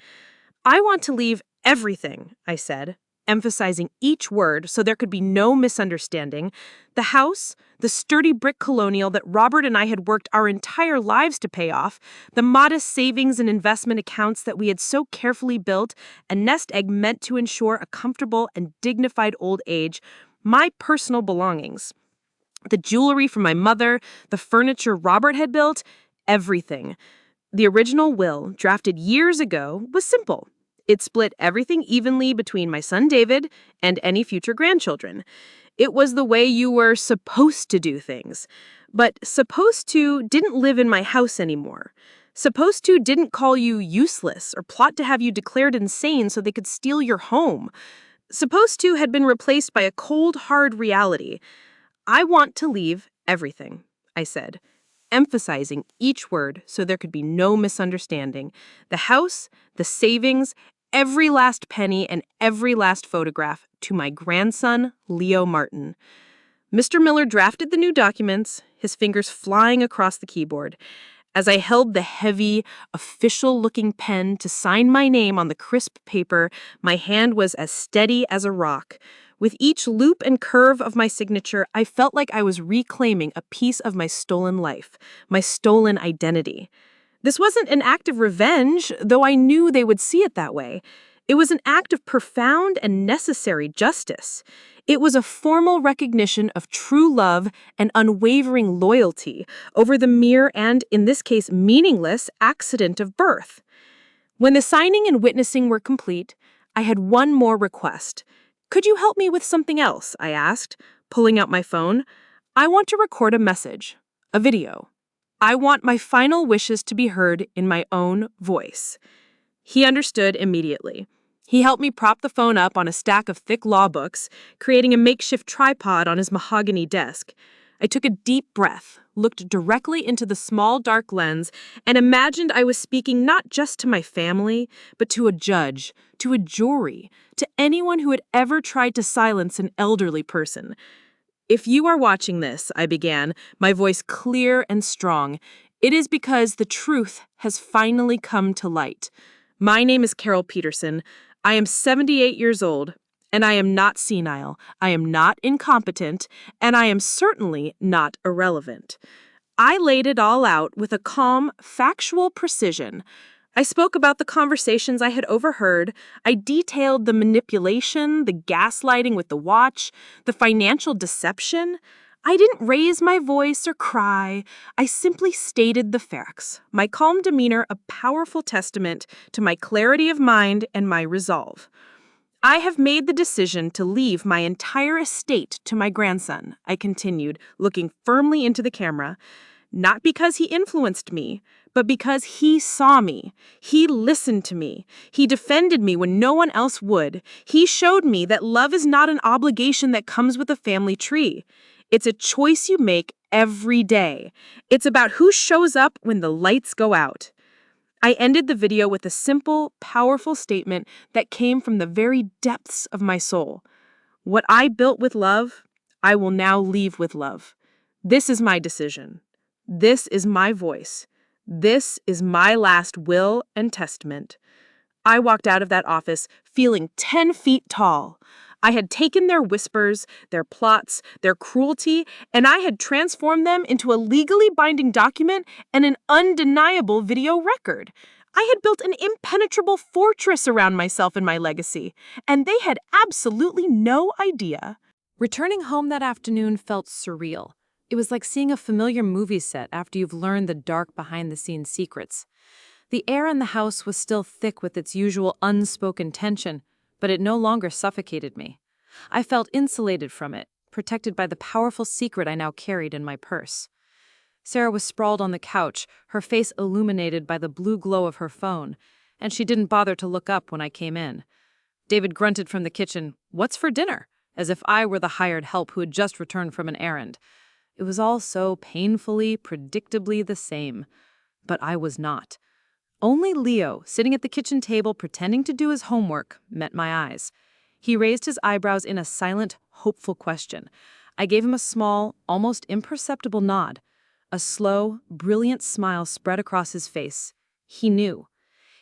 "I want to leave everything," I said. emphasizing each word so there could be no misunderstanding. The house, the sturdy brick colonial that Robert and I had worked our entire lives to pay off, the modest savings and investment accounts that we had so carefully built, a nest egg meant to ensure a comfortable and dignified old age, my personal belongings. The jewelry from my mother, the furniture Robert had built, everything. The original will, drafted years ago, was simple. It split everything evenly between my son David and any future grandchildren. It was the way you were supposed to do things. But supposed to didn't live in my house anymore. Supposed to didn't call you useless or plot to have you declared insane so they could steal your home. Supposed to had been replaced by a cold, hard reality. I want to leave everything, I said, emphasizing each word so there could be no misunderstanding. The house, the savings, every last penny and every last photograph to my grandson, Leo Martin. Mr. Miller drafted the new documents, his fingers flying across the keyboard. As I held the heavy, official-looking pen to sign my name on the crisp paper, my hand was as steady as a rock. With each loop and curve of my signature, I felt like I was reclaiming a piece of my stolen life, my stolen identity. This wasn't an act of revenge, though I knew they would see it that way. It was an act of profound and necessary justice. It was a formal recognition of true love and unwavering loyalty over the mere and, in this case, meaningless accident of birth. When the signing and witnessing were complete, I had one more request. "Could you help me with something else?" I asked, pulling out my phone. "I want to record a message, a video. I want my final wishes to be heard in my own voice." He understood immediately. He helped me prop the phone up on a stack of thick law books, creating a makeshift tripod on his mahogany desk. I took a deep breath, looked directly into the small dark lens, and imagined I was speaking not just to my family, but to a judge, to a jury, to anyone who had ever tried to silence an elderly person. "If you are watching this," I began, my voice clear and strong, "it is because the truth has finally come to light. My name is Carol Peterson. I am 78 years old, and I am not senile, I am not incompetent, and I am certainly not irrelevant." I laid it all out with a calm, factual precision. I spoke about the conversations I had overheard. I detailed the manipulation, the gaslighting with the watch, the financial deception. I didn't raise my voice or cry. I simply stated the facts, my calm demeanor a powerful testament to my clarity of mind and my resolve. "I have made the decision to leave my entire estate to my grandson," I continued, looking firmly into the camera. "Not because he influenced me, but because he saw me. He listened to me. He defended me when no one else would. He showed me that love is not an obligation that comes with a family tree. It's a choice you make every day. It's about who shows up when the lights go out." I ended the video with a simple, powerful statement that came from the very depths of my soul. What I built with love, I will now leave with love. This is my decision. This is my voice. This is my last will and testament. I walked out of that office feeling 10 feet tall. I had taken their whispers, their plots, their cruelty, and I had transformed them into a legally binding document and an undeniable video record. I had built an impenetrable fortress around myself and my legacy, and they had absolutely no idea. Returning home that afternoon felt surreal. It was like seeing a familiar movie set after you've learned the dark behind-the-scenes secrets. The air in the house was still thick with its usual unspoken tension, but it no longer suffocated me. I felt insulated from it, protected by the powerful secret I now carried in my purse. Sarah was sprawled on the couch, her face illuminated by the blue glow of her phone, and she didn't bother to look up when I came in. David grunted from the kitchen, "What's for dinner?" as if I were the hired help who had just returned from an errand. It was all so painfully, predictably the same. But I was not. Only Leo, sitting at the kitchen table pretending to do his homework, met my eyes. He raised his eyebrows in a silent, hopeful question. I gave him a small, almost imperceptible nod. A slow, brilliant smile spread across his face. He knew.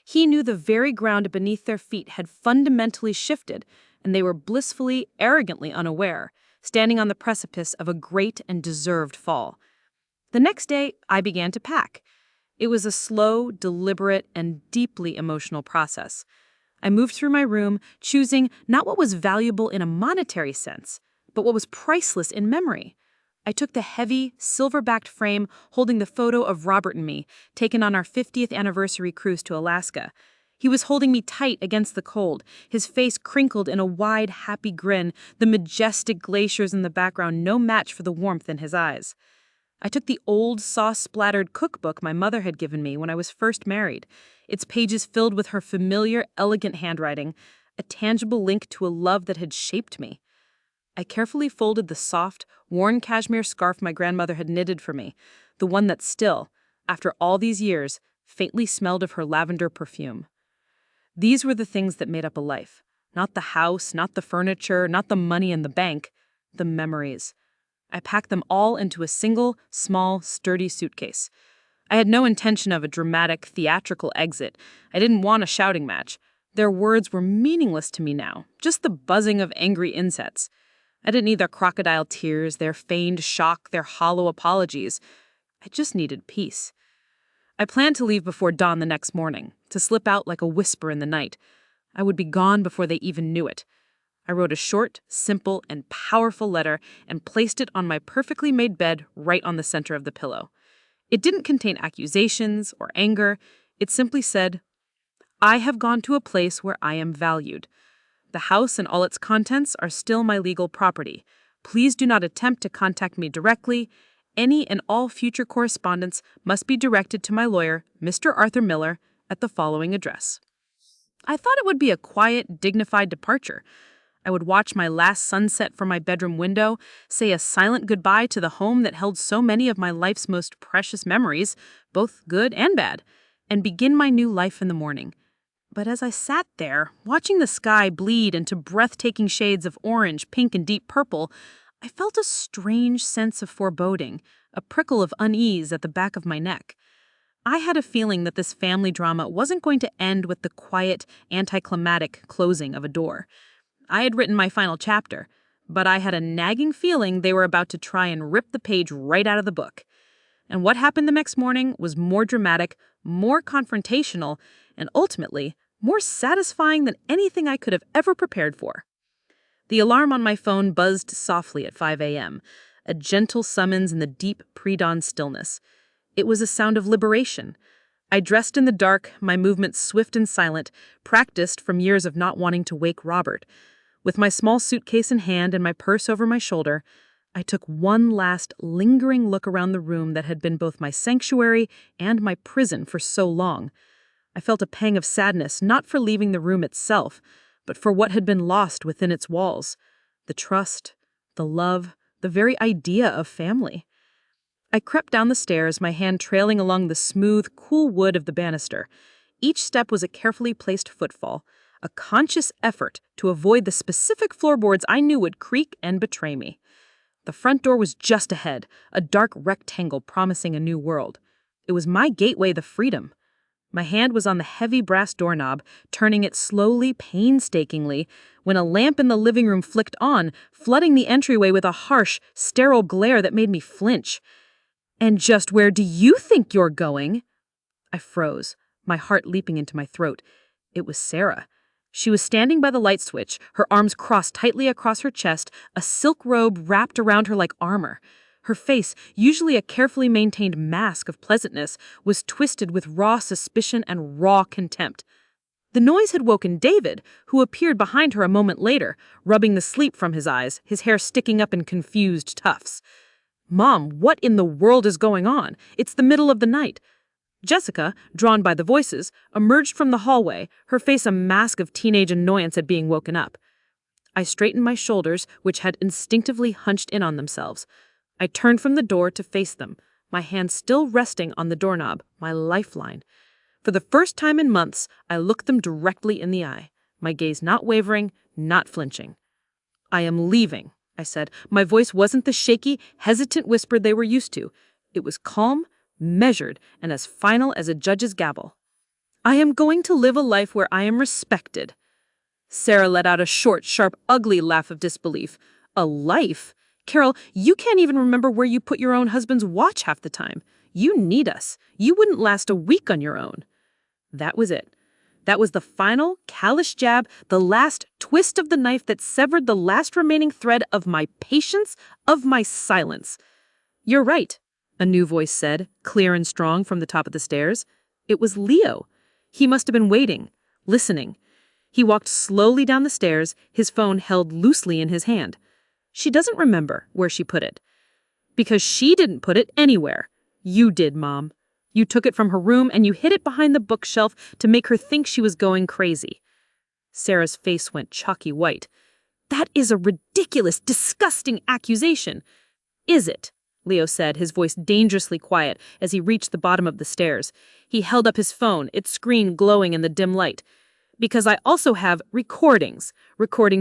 He knew the very ground beneath their feet had fundamentally shifted, and they were blissfully, arrogantly unaware, standing on the precipice of a great and deserved fall. The next day, I began to pack. It was a slow, deliberate, and deeply emotional process. I moved through my room, choosing not what was valuable in a monetary sense, but what was priceless in memory. I took the heavy, silver-backed frame holding the photo of Robert and me, taken on our 50th anniversary cruise to Alaska. He was holding me tight against the cold, his face crinkled in a wide, happy grin, the majestic glaciers in the background no match for the warmth in his eyes. I took the old, sauce-splattered cookbook my mother had given me when I was first married, its pages filled with her familiar, elegant handwriting, a tangible link to a love that had shaped me. I carefully folded the soft, worn cashmere scarf my grandmother had knitted for me, the one that still, after all these years, faintly smelled of her lavender perfume. These were the things that made up a life. Not the house, not the furniture, not the money in the bank, the memories. I packed them all into a single, small, sturdy suitcase. I had no intention of a dramatic, theatrical exit. I didn't want a shouting match. Their words were meaningless to me now, just the buzzing of angry insects. I didn't need their crocodile tears, their feigned shock, their hollow apologies. I just needed peace. I planned to leave before dawn the next morning, to slip out like a whisper in the night. I would be gone before they even knew it. I wrote a short, simple, and powerful letter and placed it on my perfectly made bed right on the center of the pillow. It didn't contain accusations or anger. It simply said, "I have gone to a place where I am valued. The house and all its contents are still my legal property. Please do not attempt to contact me directly. Any and all future correspondence must be directed to my lawyer, Mr. Arthur Miller, at the following address." I thought it would be a quiet, dignified departure. I would watch my last sunset from my bedroom window, say a silent goodbye to the home that held so many of my life's most precious memories, both good and bad, and begin my new life in the morning. But as I sat there, watching the sky bleed into breathtaking shades of orange, pink, and deep purple, I felt a strange sense of foreboding, a prickle of unease at the back of my neck. I had a feeling that this family drama wasn't going to end with the quiet, anticlimactic closing of a door. I had written my final chapter, but I had a nagging feeling they were about to try and rip the page right out of the book. And what happened the next morning was more dramatic, more confrontational, and ultimately, more satisfying than anything I could have ever prepared for. The alarm on my phone buzzed softly at 5 a.m., a gentle summons in the deep pre-dawn stillness. It was a sound of liberation. I dressed in the dark, my movements swift and silent, practiced from years of not wanting to wake Robert. With my small suitcase in hand and my purse over my shoulder, I took one last lingering look around the room that had been both my sanctuary and my prison for so long. I felt a pang of sadness, not for leaving the room itself, but for what had been lost within its walls. The trust, the love, the very idea of family. I crept down the stairs, my hand trailing along the smooth, cool wood of the banister. Each step was a carefully placed footfall, a conscious effort to avoid the specific floorboards I knew would creak and betray me. The front door was just ahead, a dark rectangle promising a new world. It was my gateway to freedom. My hand was on the heavy brass doorknob, turning it slowly, painstakingly, when a lamp in the living room flicked on, flooding the entryway with a harsh, sterile glare that made me flinch. "And just where do you think you're going?" I froze, my heart leaping into my throat. It was Sarah. She was standing by the light switch, her arms crossed tightly across her chest, a silk robe wrapped around her like armor. Her face, usually a carefully maintained mask of pleasantness, was twisted with raw suspicion and raw contempt. The noise had woken David, who appeared behind her a moment later, rubbing the sleep from his eyes, his hair sticking up in confused tufts. "Mom, what in the world is going on? It's the middle of the night." Jessica, drawn by the voices, emerged from the hallway, her face a mask of teenage annoyance at being woken up. I straightened my shoulders, which had instinctively hunched in on themselves. I turned from the door to face them, my hand still resting on the doorknob, my lifeline. For the first time in months, I looked them directly in the eye, my gaze not wavering, not flinching. "I am leaving," I said. My voice wasn't the shaky, hesitant whisper they were used to. It was calm, measured, and as final as a judge's gavel. "I am going to live a life where I am respected." Sarah let out a short, sharp, ugly laugh of disbelief. A life? Carol, you can't even remember where you put your own husband's watch half the time. You need us. You wouldn't last a week on your own. That was it. That was the final, callous jab, the last twist of the knife that severed the last remaining thread of my patience, of my silence. You're right, a new voice said, clear and strong from the top of the stairs. It was Leo. He must have been waiting, listening. He walked slowly down the stairs, his phone held loosely in his hand. She doesn't remember where she put it. Because she didn't put it anywhere. You did, Mom. You took it from her room and you hid it behind the bookshelf to make her think she was going crazy. Sarah's face went chalky white. That is a ridiculous, disgusting accusation. Is it? Leo said, his voice dangerously quiet as he reached the bottom of the stairs. He held up his phone, its screen glowing in the dim light. Because I also have recordings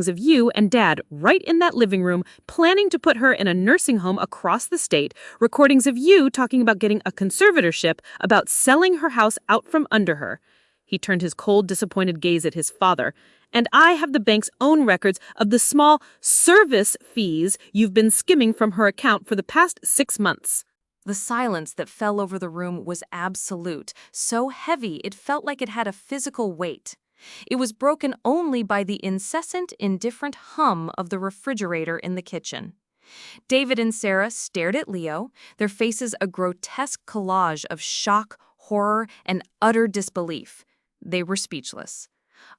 of you and Dad right in that living room, planning to put her in a nursing home across the state, recordings of you talking about getting a conservatorship, about selling her house out from under her. He turned his cold, disappointed gaze at his father. And I have the bank's own records of the small service fees you've been skimming from her account for the past 6 months. The silence that fell over the room was absolute, so heavy it felt like it had a physical weight. It was broken only by the incessant, indifferent hum of the refrigerator in the kitchen. David and Sarah stared at Leo, their faces a grotesque collage of shock, horror, and utter disbelief. They were speechless.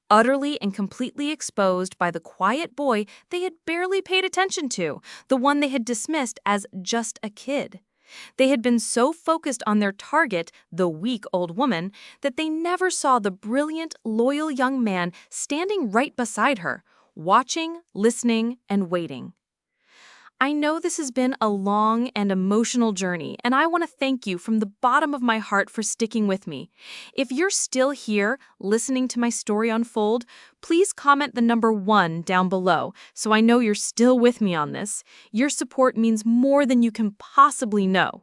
Utterly and completely exposed by the quiet boy they had barely paid attention to, the one they had dismissed as just a kid. They had been so focused on their target, the weak old woman, that they never saw the brilliant, loyal young man standing right beside her, watching, listening, and waiting. I know this has been a long and emotional journey, and I want to thank you from the bottom of my heart for sticking with me. If you're still here, listening to my story unfold, please comment the number 1 down below so I know you're still with me on this. Your support means more than you can possibly know.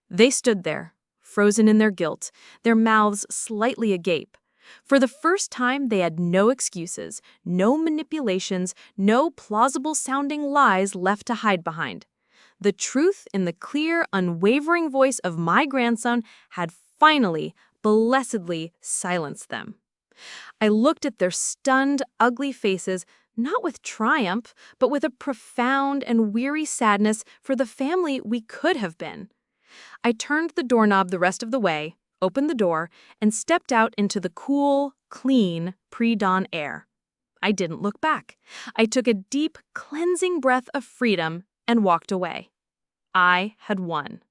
They stood there, frozen in their guilt, their mouths slightly agape. For the first time, they had no excuses, no manipulations, no plausible-sounding lies left to hide behind. The truth in the clear, unwavering voice of my grandson had finally, blessedly silenced them. I looked at their stunned, ugly faces, not with triumph, but with a profound and weary sadness for the family we could have been. I turned the doorknob the rest of the way, opened the door, and stepped out into the cool, clean, pre-dawn air. I didn't look back. I took a deep, cleansing breath of freedom and walked away. I had won.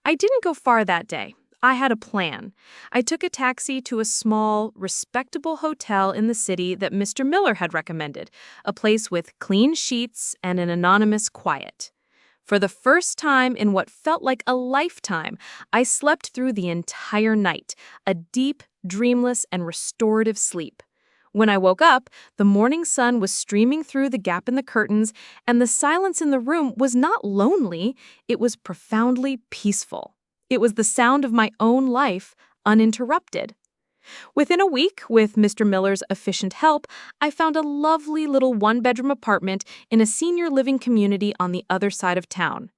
I didn't go far that day. I had a plan. I took a taxi to a small, respectable hotel in the city that Mr. Miller had recommended, a place with clean sheets and an anonymous quiet. For the first time in what felt like a lifetime, I slept through the entire night, a deep, dreamless, and restorative sleep. When I woke up, the morning sun was streaming through the gap in the curtains, and the silence in the room was not lonely, it was profoundly peaceful. It was the sound of my own life, uninterrupted. Within a week, with Mr. Miller's efficient help, I found a lovely little one-bedroom apartment in a senior living community on the other side of town.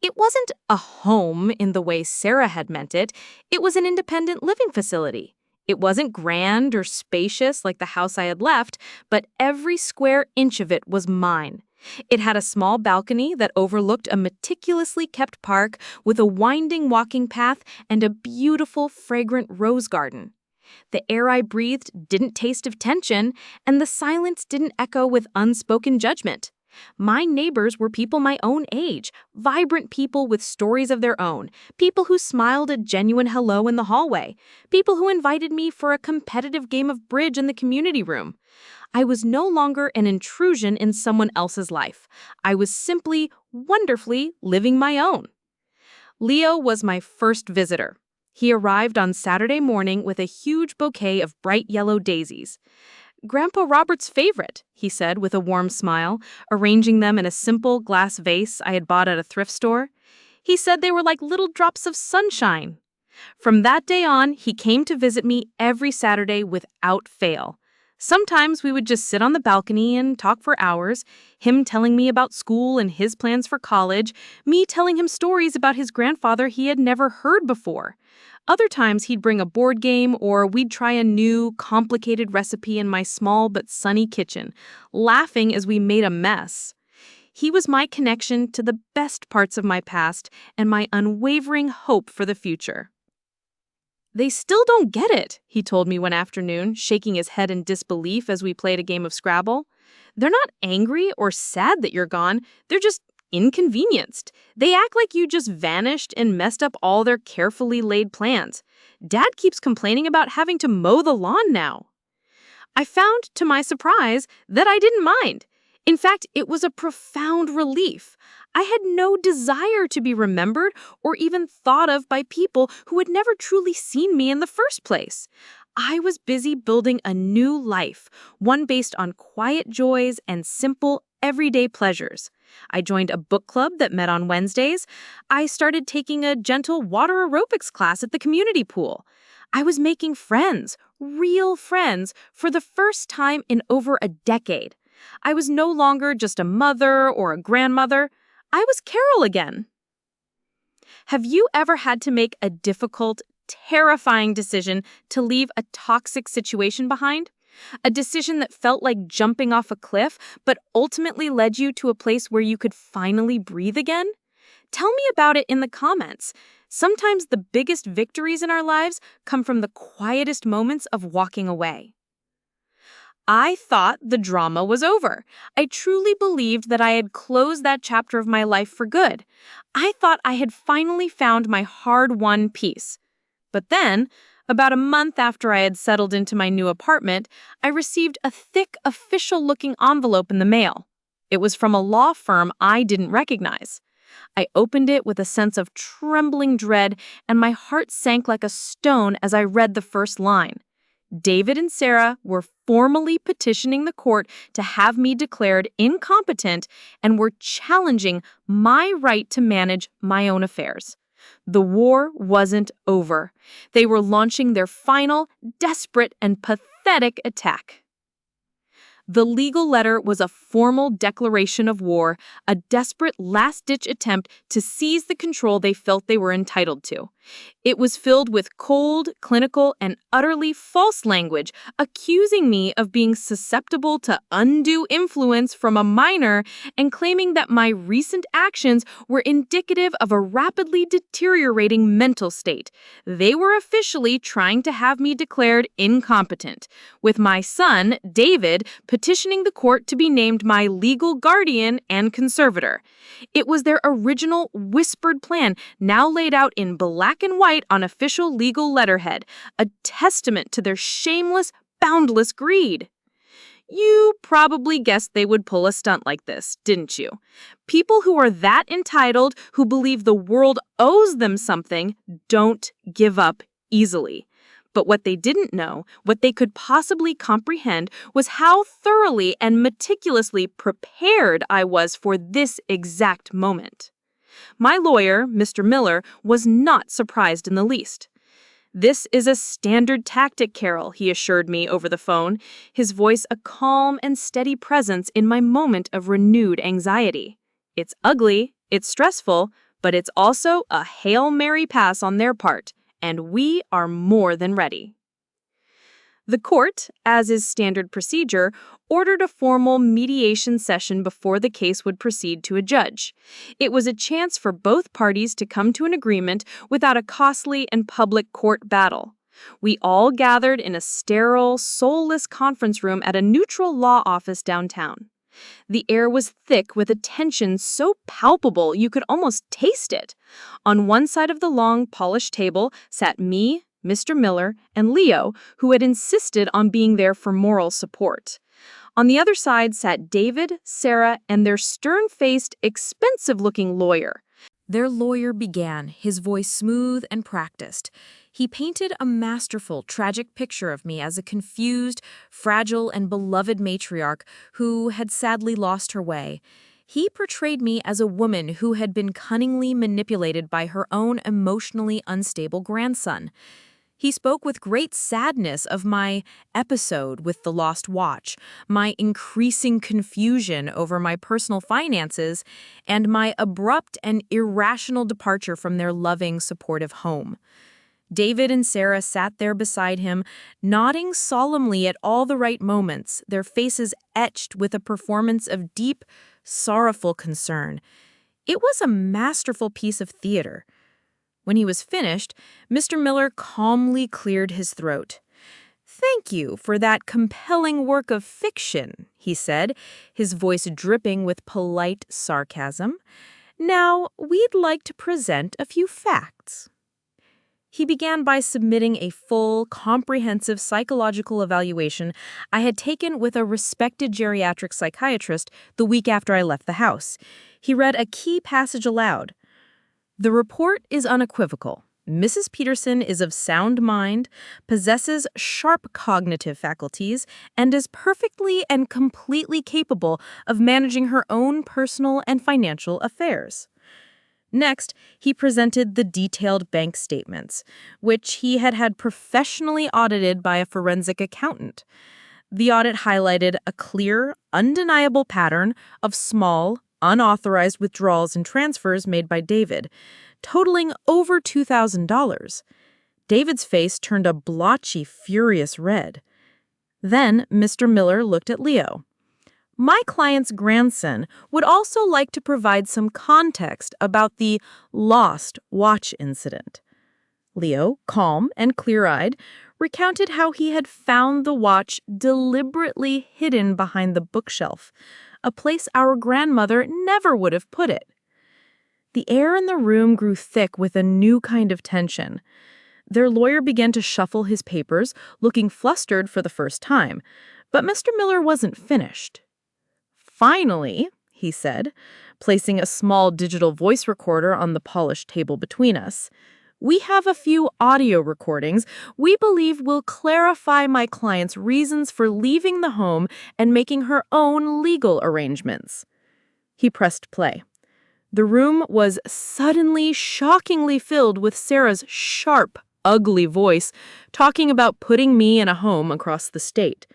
It wasn't a home in the way Sarah had meant it. It was an independent living facility. It wasn't grand or spacious like the house I had left, but every square inch of it was mine. It had a small balcony that overlooked a meticulously kept park with a winding walking path and a beautiful, fragrant rose garden. The air I breathed didn't taste of tension, and the silence didn't echo with unspoken judgment. My neighbors were people my own age, vibrant people with stories of their own, people who smiled a genuine hello in the hallway, people who invited me for a competitive game of bridge in the community room. I was no longer an intrusion in someone else's life. I was simply, wonderfully living my own. Leo was my first visitor. He arrived on Saturday morning with a huge bouquet of bright yellow daisies. "Grandpa Robert's favorite," he said with a warm smile, arranging them in a simple glass vase I had bought at a thrift store. He said they were like little drops of sunshine. From that day on, he came to visit me every Saturday without fail. Sometimes we would just sit on the balcony and talk for hours, him telling me about school and his plans for college, me telling him stories about his grandfather he had never heard before. Other times he'd bring a board game or we'd try a new, complicated recipe in my small but sunny kitchen, laughing as we made a mess. He was my connection to the best parts of my past and my unwavering hope for the future. "They still don't get it," he told me one afternoon, shaking his head in disbelief as we played a game of Scrabble. "They're not angry or sad that you're gone. They're just inconvenienced. They act like you just vanished and messed up all their carefully laid plans. Dad keeps complaining about having to mow the lawn now." I found, to my surprise, that I didn't mind. In fact, it was a profound relief. I had no desire to be remembered or even thought of by people who had never truly seen me in the first place. I was busy building a new life, one based on quiet joys and simple, everyday pleasures. I joined a book club that met on Wednesdays. I started taking a gentle water aerobics class at the community pool. I was making friends, real friends, for the first time in over a decade. I was no longer just a mother or a grandmother. I was Carol again. Have you ever had to make a difficult, terrifying decision to leave a toxic situation behind? A decision that felt like jumping off a cliff, but ultimately led you to a place where you could finally breathe again? Tell me about it in the comments. Sometimes the biggest victories in our lives come from the quietest moments of walking away. I thought the drama was over. I truly believed that I had closed that chapter of my life for good. I thought I had finally found my hard-won peace. But then, about a month after I had settled into my new apartment, I received a thick, official-looking envelope in the mail. It was from a law firm I didn't recognize. I opened it with a sense of trembling dread, and my heart sank like a stone as I read the first line. David and Sarah were formally petitioning the court to have me declared incompetent and were challenging my right to manage my own affairs. The war wasn't over. They were launching their final, desperate, and pathetic attack. The legal letter was a formal declaration of war, a desperate last-ditch attempt to seize the control they felt they were entitled to. It was filled with cold, clinical, and utterly false language, accusing me of being susceptible to undue influence from a minor and claiming that my recent actions were indicative of a rapidly deteriorating mental state. They were officially trying to have me declared incompetent, with my son, David, petitioning the court to be named my legal guardian and conservator. It was their original whispered plan, now laid out in black and white on official legal letterhead, a testament to their shameless, boundless greed. You probably guessed they would pull a stunt like this, didn't you? People who are that entitled, who believe the world owes them something, don't give up easily. But what they didn't know, what they could possibly comprehend, was how thoroughly and meticulously prepared I was for this exact moment. My lawyer, Mr. Miller, was not surprised in the least. "This is a standard tactic, Carol," he assured me over the phone, his voice a calm and steady presence in my moment of renewed anxiety. "It's ugly, it's stressful, but it's also a Hail Mary pass on their part, and we are more than ready." The court, as is standard procedure, ordered a formal mediation session before the case would proceed to a judge. It was a chance for both parties to come to an agreement without a costly and public court battle. We all gathered in a sterile, soulless conference room at a neutral law office downtown. The air was thick with a tension so palpable you could almost taste it. On one side of the long, polished table sat me, Mr. Miller, and Leo, who had insisted on being there for moral support. On the other side sat David, Sarah, and their stern-faced, expensive-looking lawyer. Their lawyer began, his voice smooth and practiced. He painted a masterful, tragic picture of me as a confused, fragile, and beloved matriarch who had sadly lost her way. He portrayed me as a woman who had been cunningly manipulated by her own emotionally unstable grandson. He spoke with great sadness of my episode with the lost watch, my increasing confusion over my personal finances, and my abrupt and irrational departure from their loving, supportive home. David and Sarah sat there beside him, nodding solemnly at all the right moments, their faces etched with a performance of deep, sorrowful concern. It was a masterful piece of theater. When he was finished, Mr. Miller calmly cleared his throat. "Thank you for that compelling work of fiction," he said, his voice dripping with polite sarcasm. "Now, we'd like to present a few facts." He began by submitting a full, comprehensive psychological evaluation I had taken with a respected geriatric psychiatrist the week after I left the house. He read a key passage aloud. "The report is unequivocal. Mrs. Peterson is of sound mind, possesses sharp cognitive faculties, and is perfectly and completely capable of managing her own personal and financial affairs." Next, he presented the detailed bank statements, which he had had professionally audited by a forensic accountant. The audit highlighted a clear, undeniable pattern of small, unauthorized withdrawals and transfers made by David, totaling over $2,000. David's face turned a blotchy, furious red. Then Mr. Miller looked at Leo. "My client's grandson would also like to provide some context about the lost watch incident." Leo, calm and clear-eyed, recounted how he had found the watch deliberately hidden behind the bookshelf, a place our grandmother never would have put it. The air in the room grew thick with a new kind of tension. Their lawyer began to shuffle his papers, looking flustered for the first time, but Mr. Miller wasn't finished. "Finally," he said, placing a small digital voice recorder on the polished table between us, "we have a few audio recordings we believe will clarify my client's reasons for leaving the home and making her own legal arrangements." He pressed play. The room was suddenly, shockingly filled with Sarah's sharp, ugly voice talking about putting me in a home across the state.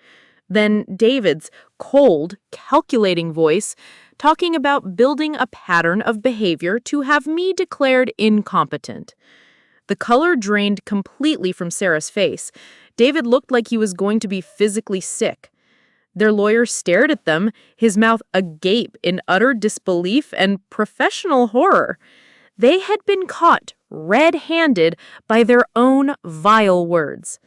Then David's cold, calculating voice talking about building a pattern of behavior to have me declared incompetent. The color drained completely from Sarah's face. David looked like he was going to be physically sick. Their lawyer stared at them, his mouth agape in utter disbelief and professional horror. They had been caught red-handed by their own vile words.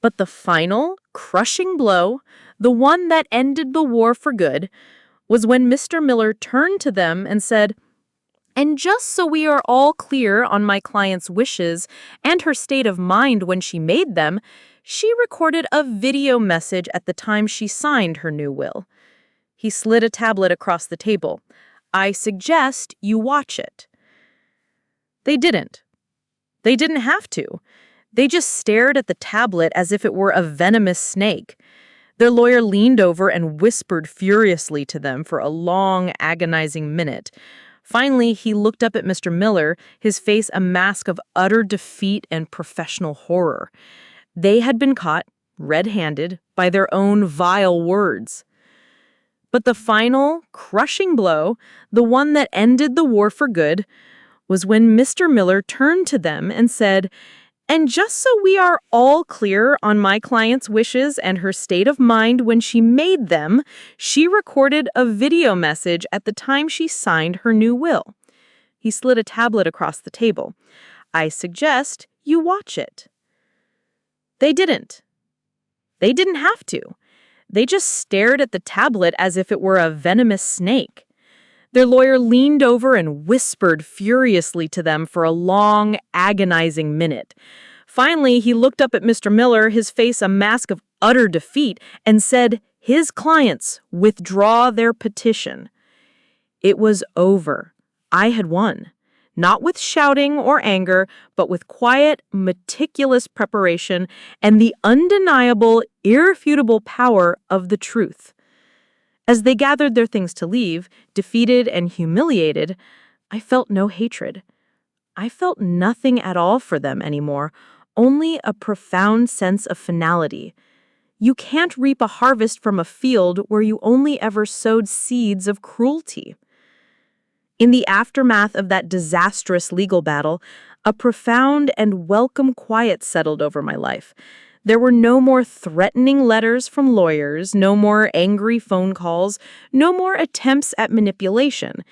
But the final, crushing blow, the one that ended the war for good, was when Mr. Miller turned to them and said, "And just so we are all clear on my client's wishes and her state of mind when she made them, she recorded a video message at the time she signed her new will." He slid a tablet across the table. "I suggest you watch it." They didn't. They didn't have to. They just stared at the tablet as if it were a venomous snake. Their lawyer leaned over and whispered furiously to them for a long, agonizing minute. Finally, he looked up at Mr. Miller, his face a mask of utter defeat and professional horror. They had been caught, red-handed, by their own vile words. But the final, crushing blow, the one that ended the war for good, was when Mr. Miller turned to them and said, "And just so we are all clear on my client's wishes and her state of mind when she made them, she recorded a video message at the time she signed her new will." He slid a tablet across the table. "I suggest you watch it." They didn't. They didn't have to. They just stared at the tablet as if it were a venomous snake. Their lawyer leaned over and whispered furiously to them for a long, agonizing minute. Finally, he looked up at Mr. Miller, his face a mask of utter defeat, and said, "His clients withdraw their petition." It was over. I had won. Not with shouting or anger, but with quiet, meticulous preparation and the undeniable, irrefutable power of the truth. As they gathered their things to leave, defeated and humiliated, I felt no hatred. I felt nothing at all for them anymore, only a profound sense of finality. You can't reap a harvest from a field where you only ever sowed seeds of cruelty. In the aftermath of that disastrous legal battle, a profound and welcome quiet settled over my life. There were no more threatening letters from lawyers, no more angry phone calls, no more attempts at manipulation.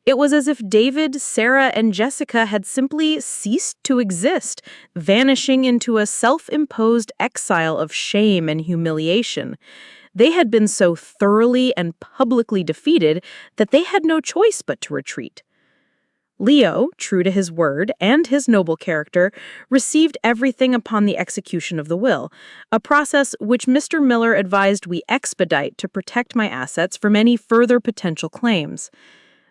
It was as if David, Sarah, and Jessica had simply ceased to exist, vanishing into a self-imposed exile of shame and humiliation. They had been so thoroughly and publicly defeated that they had no choice but to retreat. Leo, true to his word and his noble character, received everything upon the execution of the will, a process which Mr. Miller advised we expedite to protect my assets from any further potential claims.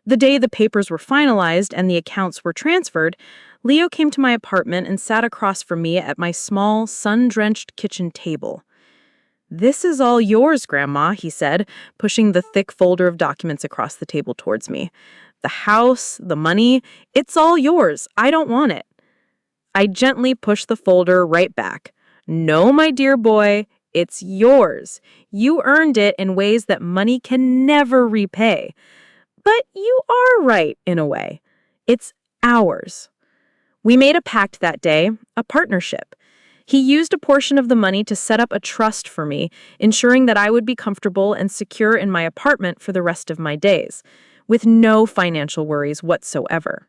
The day the papers were finalized and the accounts were transferred, Leo came to my apartment and sat across from me at my small, sun-drenched kitchen table. "This is all yours, Grandma," he said, pushing the thick folder of documents across the table towards me. "The house, the money, it's all yours. I don't want it." I gently pushed the folder right back. "No, my dear boy, it's yours. You earned it in ways that money can never repay. But you are right, in a way. It's ours." We made a pact that day, a partnership. He used a portion of the money to set up a trust for me, ensuring that I would be comfortable and secure in my apartment for the rest of my days, with no financial worries whatsoever.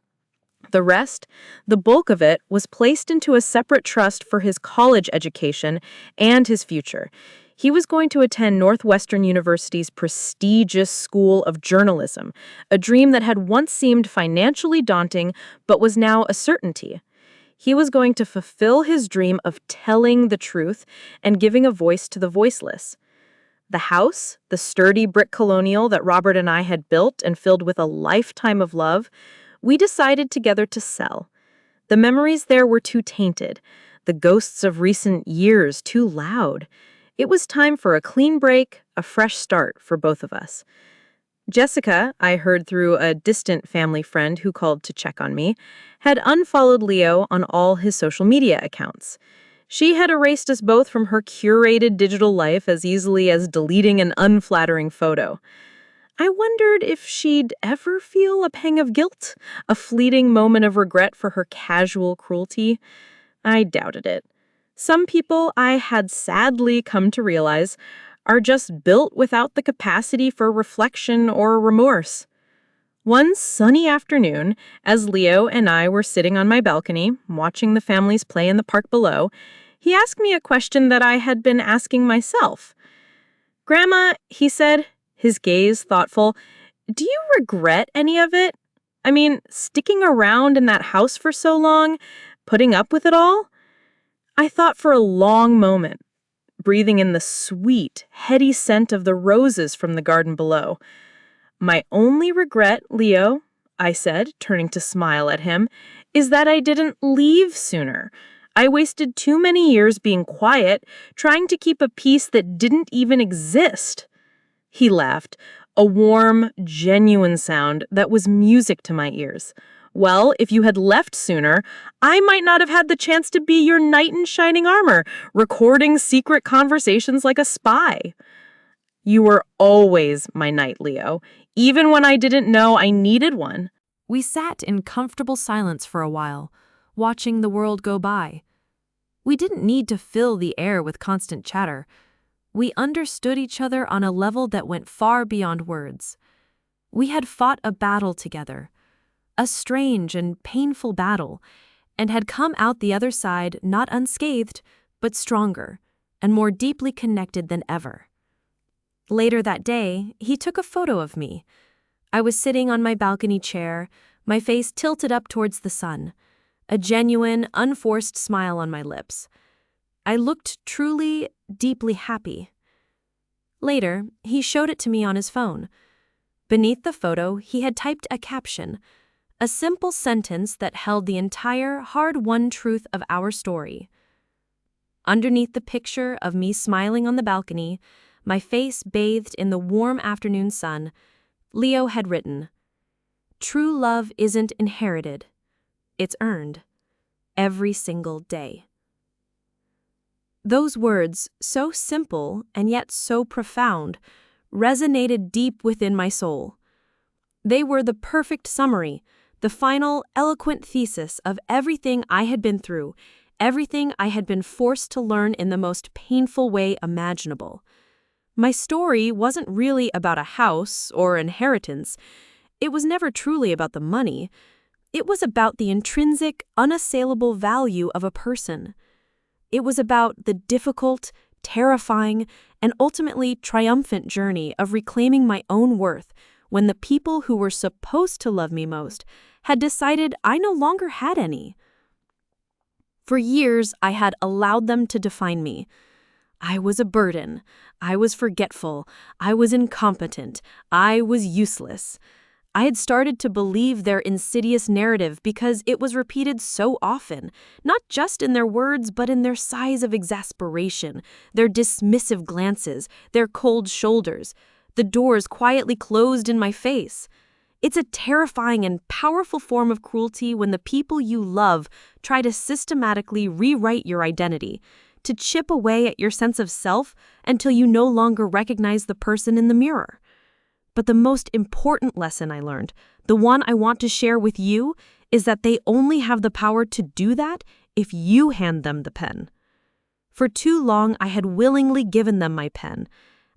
The rest, the bulk of it, was placed into a separate trust for his college education and his future. He was going to attend Northwestern University's prestigious School of Journalism, a dream that had once seemed financially daunting but was now a certainty. He was going to fulfill his dream of telling the truth and giving a voice to the voiceless. The house, the sturdy brick colonial that Robert and I had built and filled with a lifetime of love, we decided together to sell. The memories there were too tainted, the ghosts of recent years too loud. It was time for a clean break, a fresh start for both of us. Jessica, I heard through a distant family friend who called to check on me, had unfollowed Leo on all his social media accounts. She had erased us both from her curated digital life as easily as deleting an unflattering photo. I wondered if she'd ever feel a pang of guilt, a fleeting moment of regret for her casual cruelty. I doubted it. Some people, I had sadly come to realize, are just built without the capacity for reflection or remorse. One sunny afternoon, as Leo and I were sitting on my balcony, watching the families play in the park below, he asked me a question that I had been asking myself. "Grandma," he said, his gaze thoughtful, "do you regret any of it? I mean, sticking around in that house for so long, putting up with it all?" I thought for a long moment, breathing in the sweet, heady scent of the roses from the garden below. "My only regret, Leo," I said, turning to smile at him, "is that I didn't leave sooner. I wasted too many years being quiet, trying to keep a peace that didn't even exist." He laughed, a warm, genuine sound that was music to my ears. "Well, if you had left sooner, I might not have had the chance to be your knight in shining armor, recording secret conversations like a spy." "You were always my knight, Leo, even when I didn't know I needed one." We sat in comfortable silence for a while, watching the world go by. We didn't need to fill the air with constant chatter. We understood each other on a level that went far beyond words. We had fought a battle together, a strange and painful battle, and had come out the other side not unscathed, but stronger and more deeply connected than ever. Later that day, he took a photo of me. I was sitting on my balcony chair, my face tilted up towards the sun, a genuine, unforced smile on my lips. I looked truly, deeply happy. Later, he showed it to me on his phone. Beneath the photo, he had typed a caption, a simple sentence that held the entire hard-won truth of our story. Underneath the picture of me smiling on the balcony, my face bathed in the warm afternoon sun, Leo had written, "True love isn't inherited. It's earned. Every single day." Those words, so simple and yet so profound, resonated deep within my soul. They were the perfect summary, the final, eloquent thesis of everything I had been through, everything I had been forced to learn in the most painful way imaginable. My story wasn't really about a house or inheritance. It was never truly about the money. It was about the intrinsic, unassailable value of a person. It was about the difficult, terrifying, and ultimately triumphant journey of reclaiming my own worth when the people who were supposed to love me most had decided I no longer had any. For years, I had allowed them to define me. I was a burden. I was forgetful. I was incompetent. I was useless. I had started to believe their insidious narrative because it was repeated so often, not just in their words but in their sighs of exasperation, their dismissive glances, their cold shoulders, the doors quietly closed in my face. It's a terrifying and powerful form of cruelty when the people you love try to systematically rewrite your identity, to chip away at your sense of self until you no longer recognize the person in the mirror. But the most important lesson I learned, the one I want to share with you, is that they only have the power to do that if you hand them the pen. For too long, I had willingly given them my pen.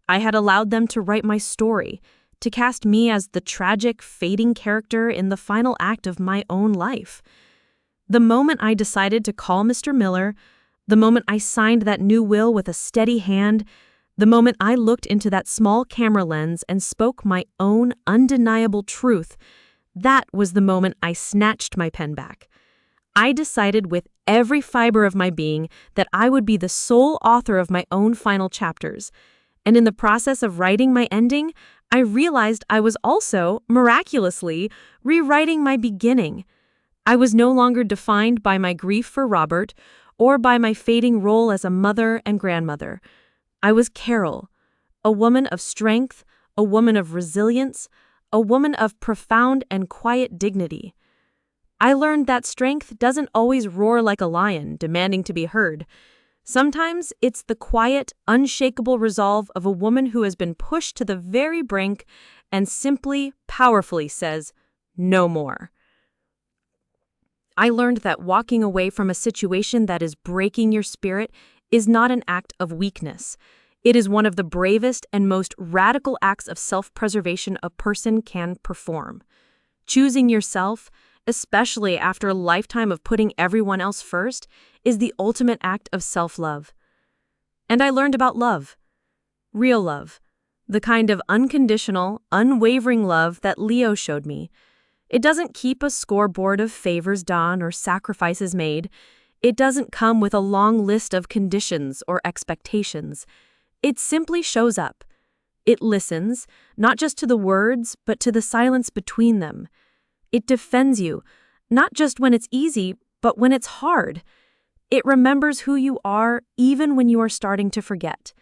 I had allowed them to write my story, to cast me as the tragic, fading character in the final act of my own life. The moment I decided to call Mr. Miller, the moment I signed that new will with a steady hand, the moment I looked into that small camera lens and spoke my own undeniable truth, that was the moment I snatched my pen back. I decided with every fiber of my being that I would be the sole author of my own final chapters. And in the process of writing my ending, I realized I was also, miraculously, rewriting my beginning. I was no longer defined by my grief for Robert or by my fading role as a mother and grandmother. I was Carol, a woman of strength, a woman of resilience, a woman of profound and quiet dignity. I learned that strength doesn't always roar like a lion, demanding to be heard. Sometimes it's the quiet, unshakable resolve of a woman who has been pushed to the very brink and simply, powerfully says, "No more." I learned that walking away from a situation that is breaking your spirit is not an act of weakness. It is one of the bravest and most radical acts of self-preservation a person can perform. Choosing yourself, especially after a lifetime of putting everyone else first, is the ultimate act of self-love. And I learned about love. Real love. The kind of unconditional, unwavering love that Leo showed me. It doesn't keep a scoreboard of favors done or sacrifices made. It doesn't come with a long list of conditions or expectations. It simply shows up. It listens, not just to the words, but to the silence between them. It defends you, not just when it's easy, but when it's hard. It remembers who you are even when you are starting to forget.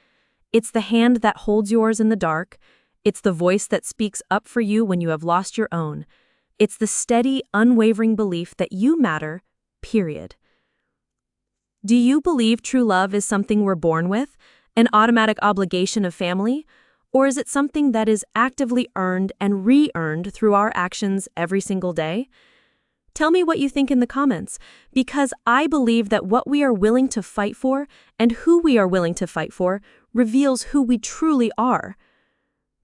It's the hand that holds yours in the dark. It's the voice that speaks up for you when you have lost your own. It's the steady, unwavering belief that you matter, period. Do you believe true love is something we're born with, an automatic obligation of family, or is it something that is actively earned and re-earned through our actions every single day? Tell me what you think in the comments, because I believe that what we are willing to fight for and who we are willing to fight for reveals who we truly are.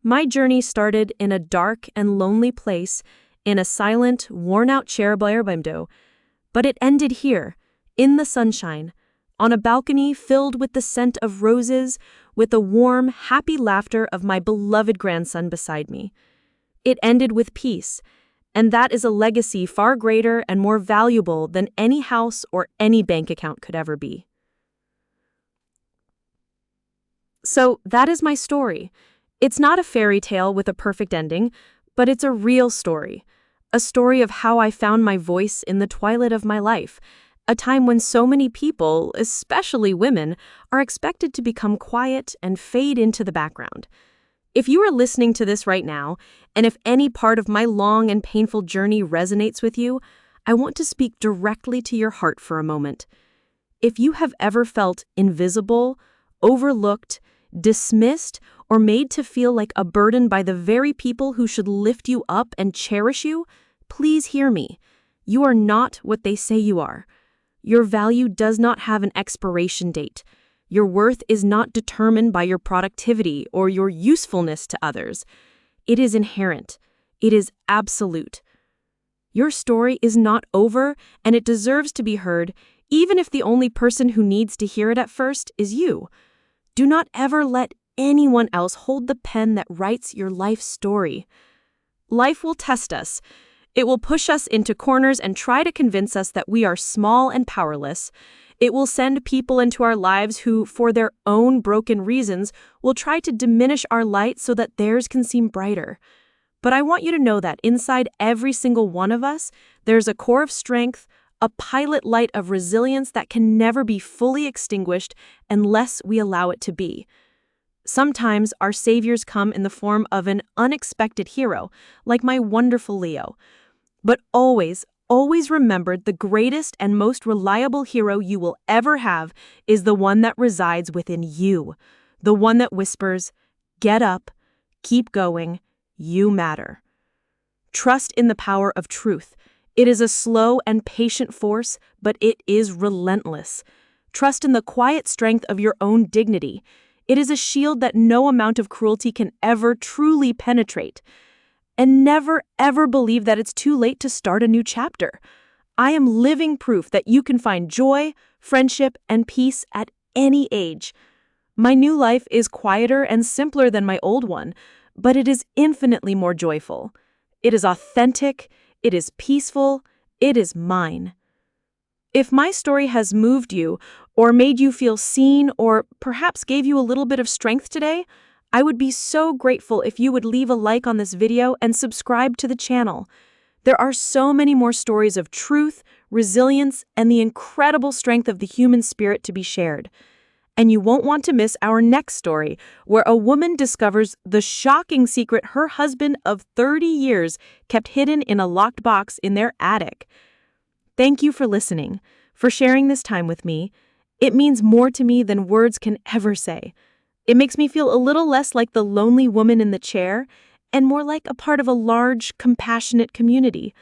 My journey started in a dark and lonely place, in a silent, worn-out chair, but it ended here, in the sunshine, on a balcony filled with the scent of roses, with the warm, happy laughter of my beloved grandson beside me. It ended with peace, and that is a legacy far greater and more valuable than any house or any bank account could ever be. So that is my story. It's not a fairy tale with a perfect ending, but it's a real story. A story of how I found my voice in the twilight of my life, a time when so many people, especially women, are expected to become quiet and fade into the background. If you are listening to this right now, and if any part of my long and painful journey resonates with you, I want to speak directly to your heart for a moment. If you have ever felt invisible, overlooked, dismissed, or made to feel like a burden by the very people who should lift you up and cherish you, please hear me. You are not what they say you are. Your value does not have an expiration date. Your worth is not determined by your productivity or your usefulness to others. It is inherent. It is absolute. Your story is not over, and it deserves to be heard, even if the only person who needs to hear it at first is you. Do not ever let anyone else hold the pen that writes your life story. Life will test us. It will push us into corners and try to convince us that we are small and powerless. It will send people into our lives who, for their own broken reasons, will try to diminish our light so that theirs can seem brighter. But I want you to know that inside every single one of us, there's a core of strength, a pilot light of resilience that can never be fully extinguished unless we allow it to be. Sometimes our saviors come in the form of an unexpected hero, like my wonderful Leo. But always, always remember the greatest and most reliable hero you will ever have is the one that resides within you, the one that whispers, "Get up, keep going, you matter." Trust in the power of truth. It is a slow and patient force, but it is relentless. Trust in the quiet strength of your own dignity. It is a shield that no amount of cruelty can ever truly penetrate. And never, ever believe that it's too late to start a new chapter. I am living proof that you can find joy, friendship, and peace at any age. My new life is quieter and simpler than my old one, but it is infinitely more joyful. It is authentic, it is peaceful, it is mine. If my story has moved you, or made you feel seen, or perhaps gave you a little bit of strength today, I would be so grateful if you would leave a like on this video and subscribe to the channel. There are so many more stories of truth, resilience, and the incredible strength of the human spirit to be shared. And you won't want to miss our next story, where a woman discovers the shocking secret her husband of 30 years kept hidden in a locked box in their attic. Thank you for listening, for sharing this time with me. It means more to me than words can ever say. It makes me feel a little less like the lonely woman in the chair and more like a part of a large, compassionate community.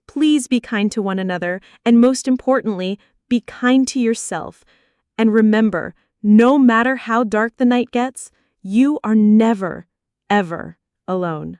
Please be kind to one another, and most importantly, be kind to yourself. And remember, no matter how dark the night gets, you are never, ever alone.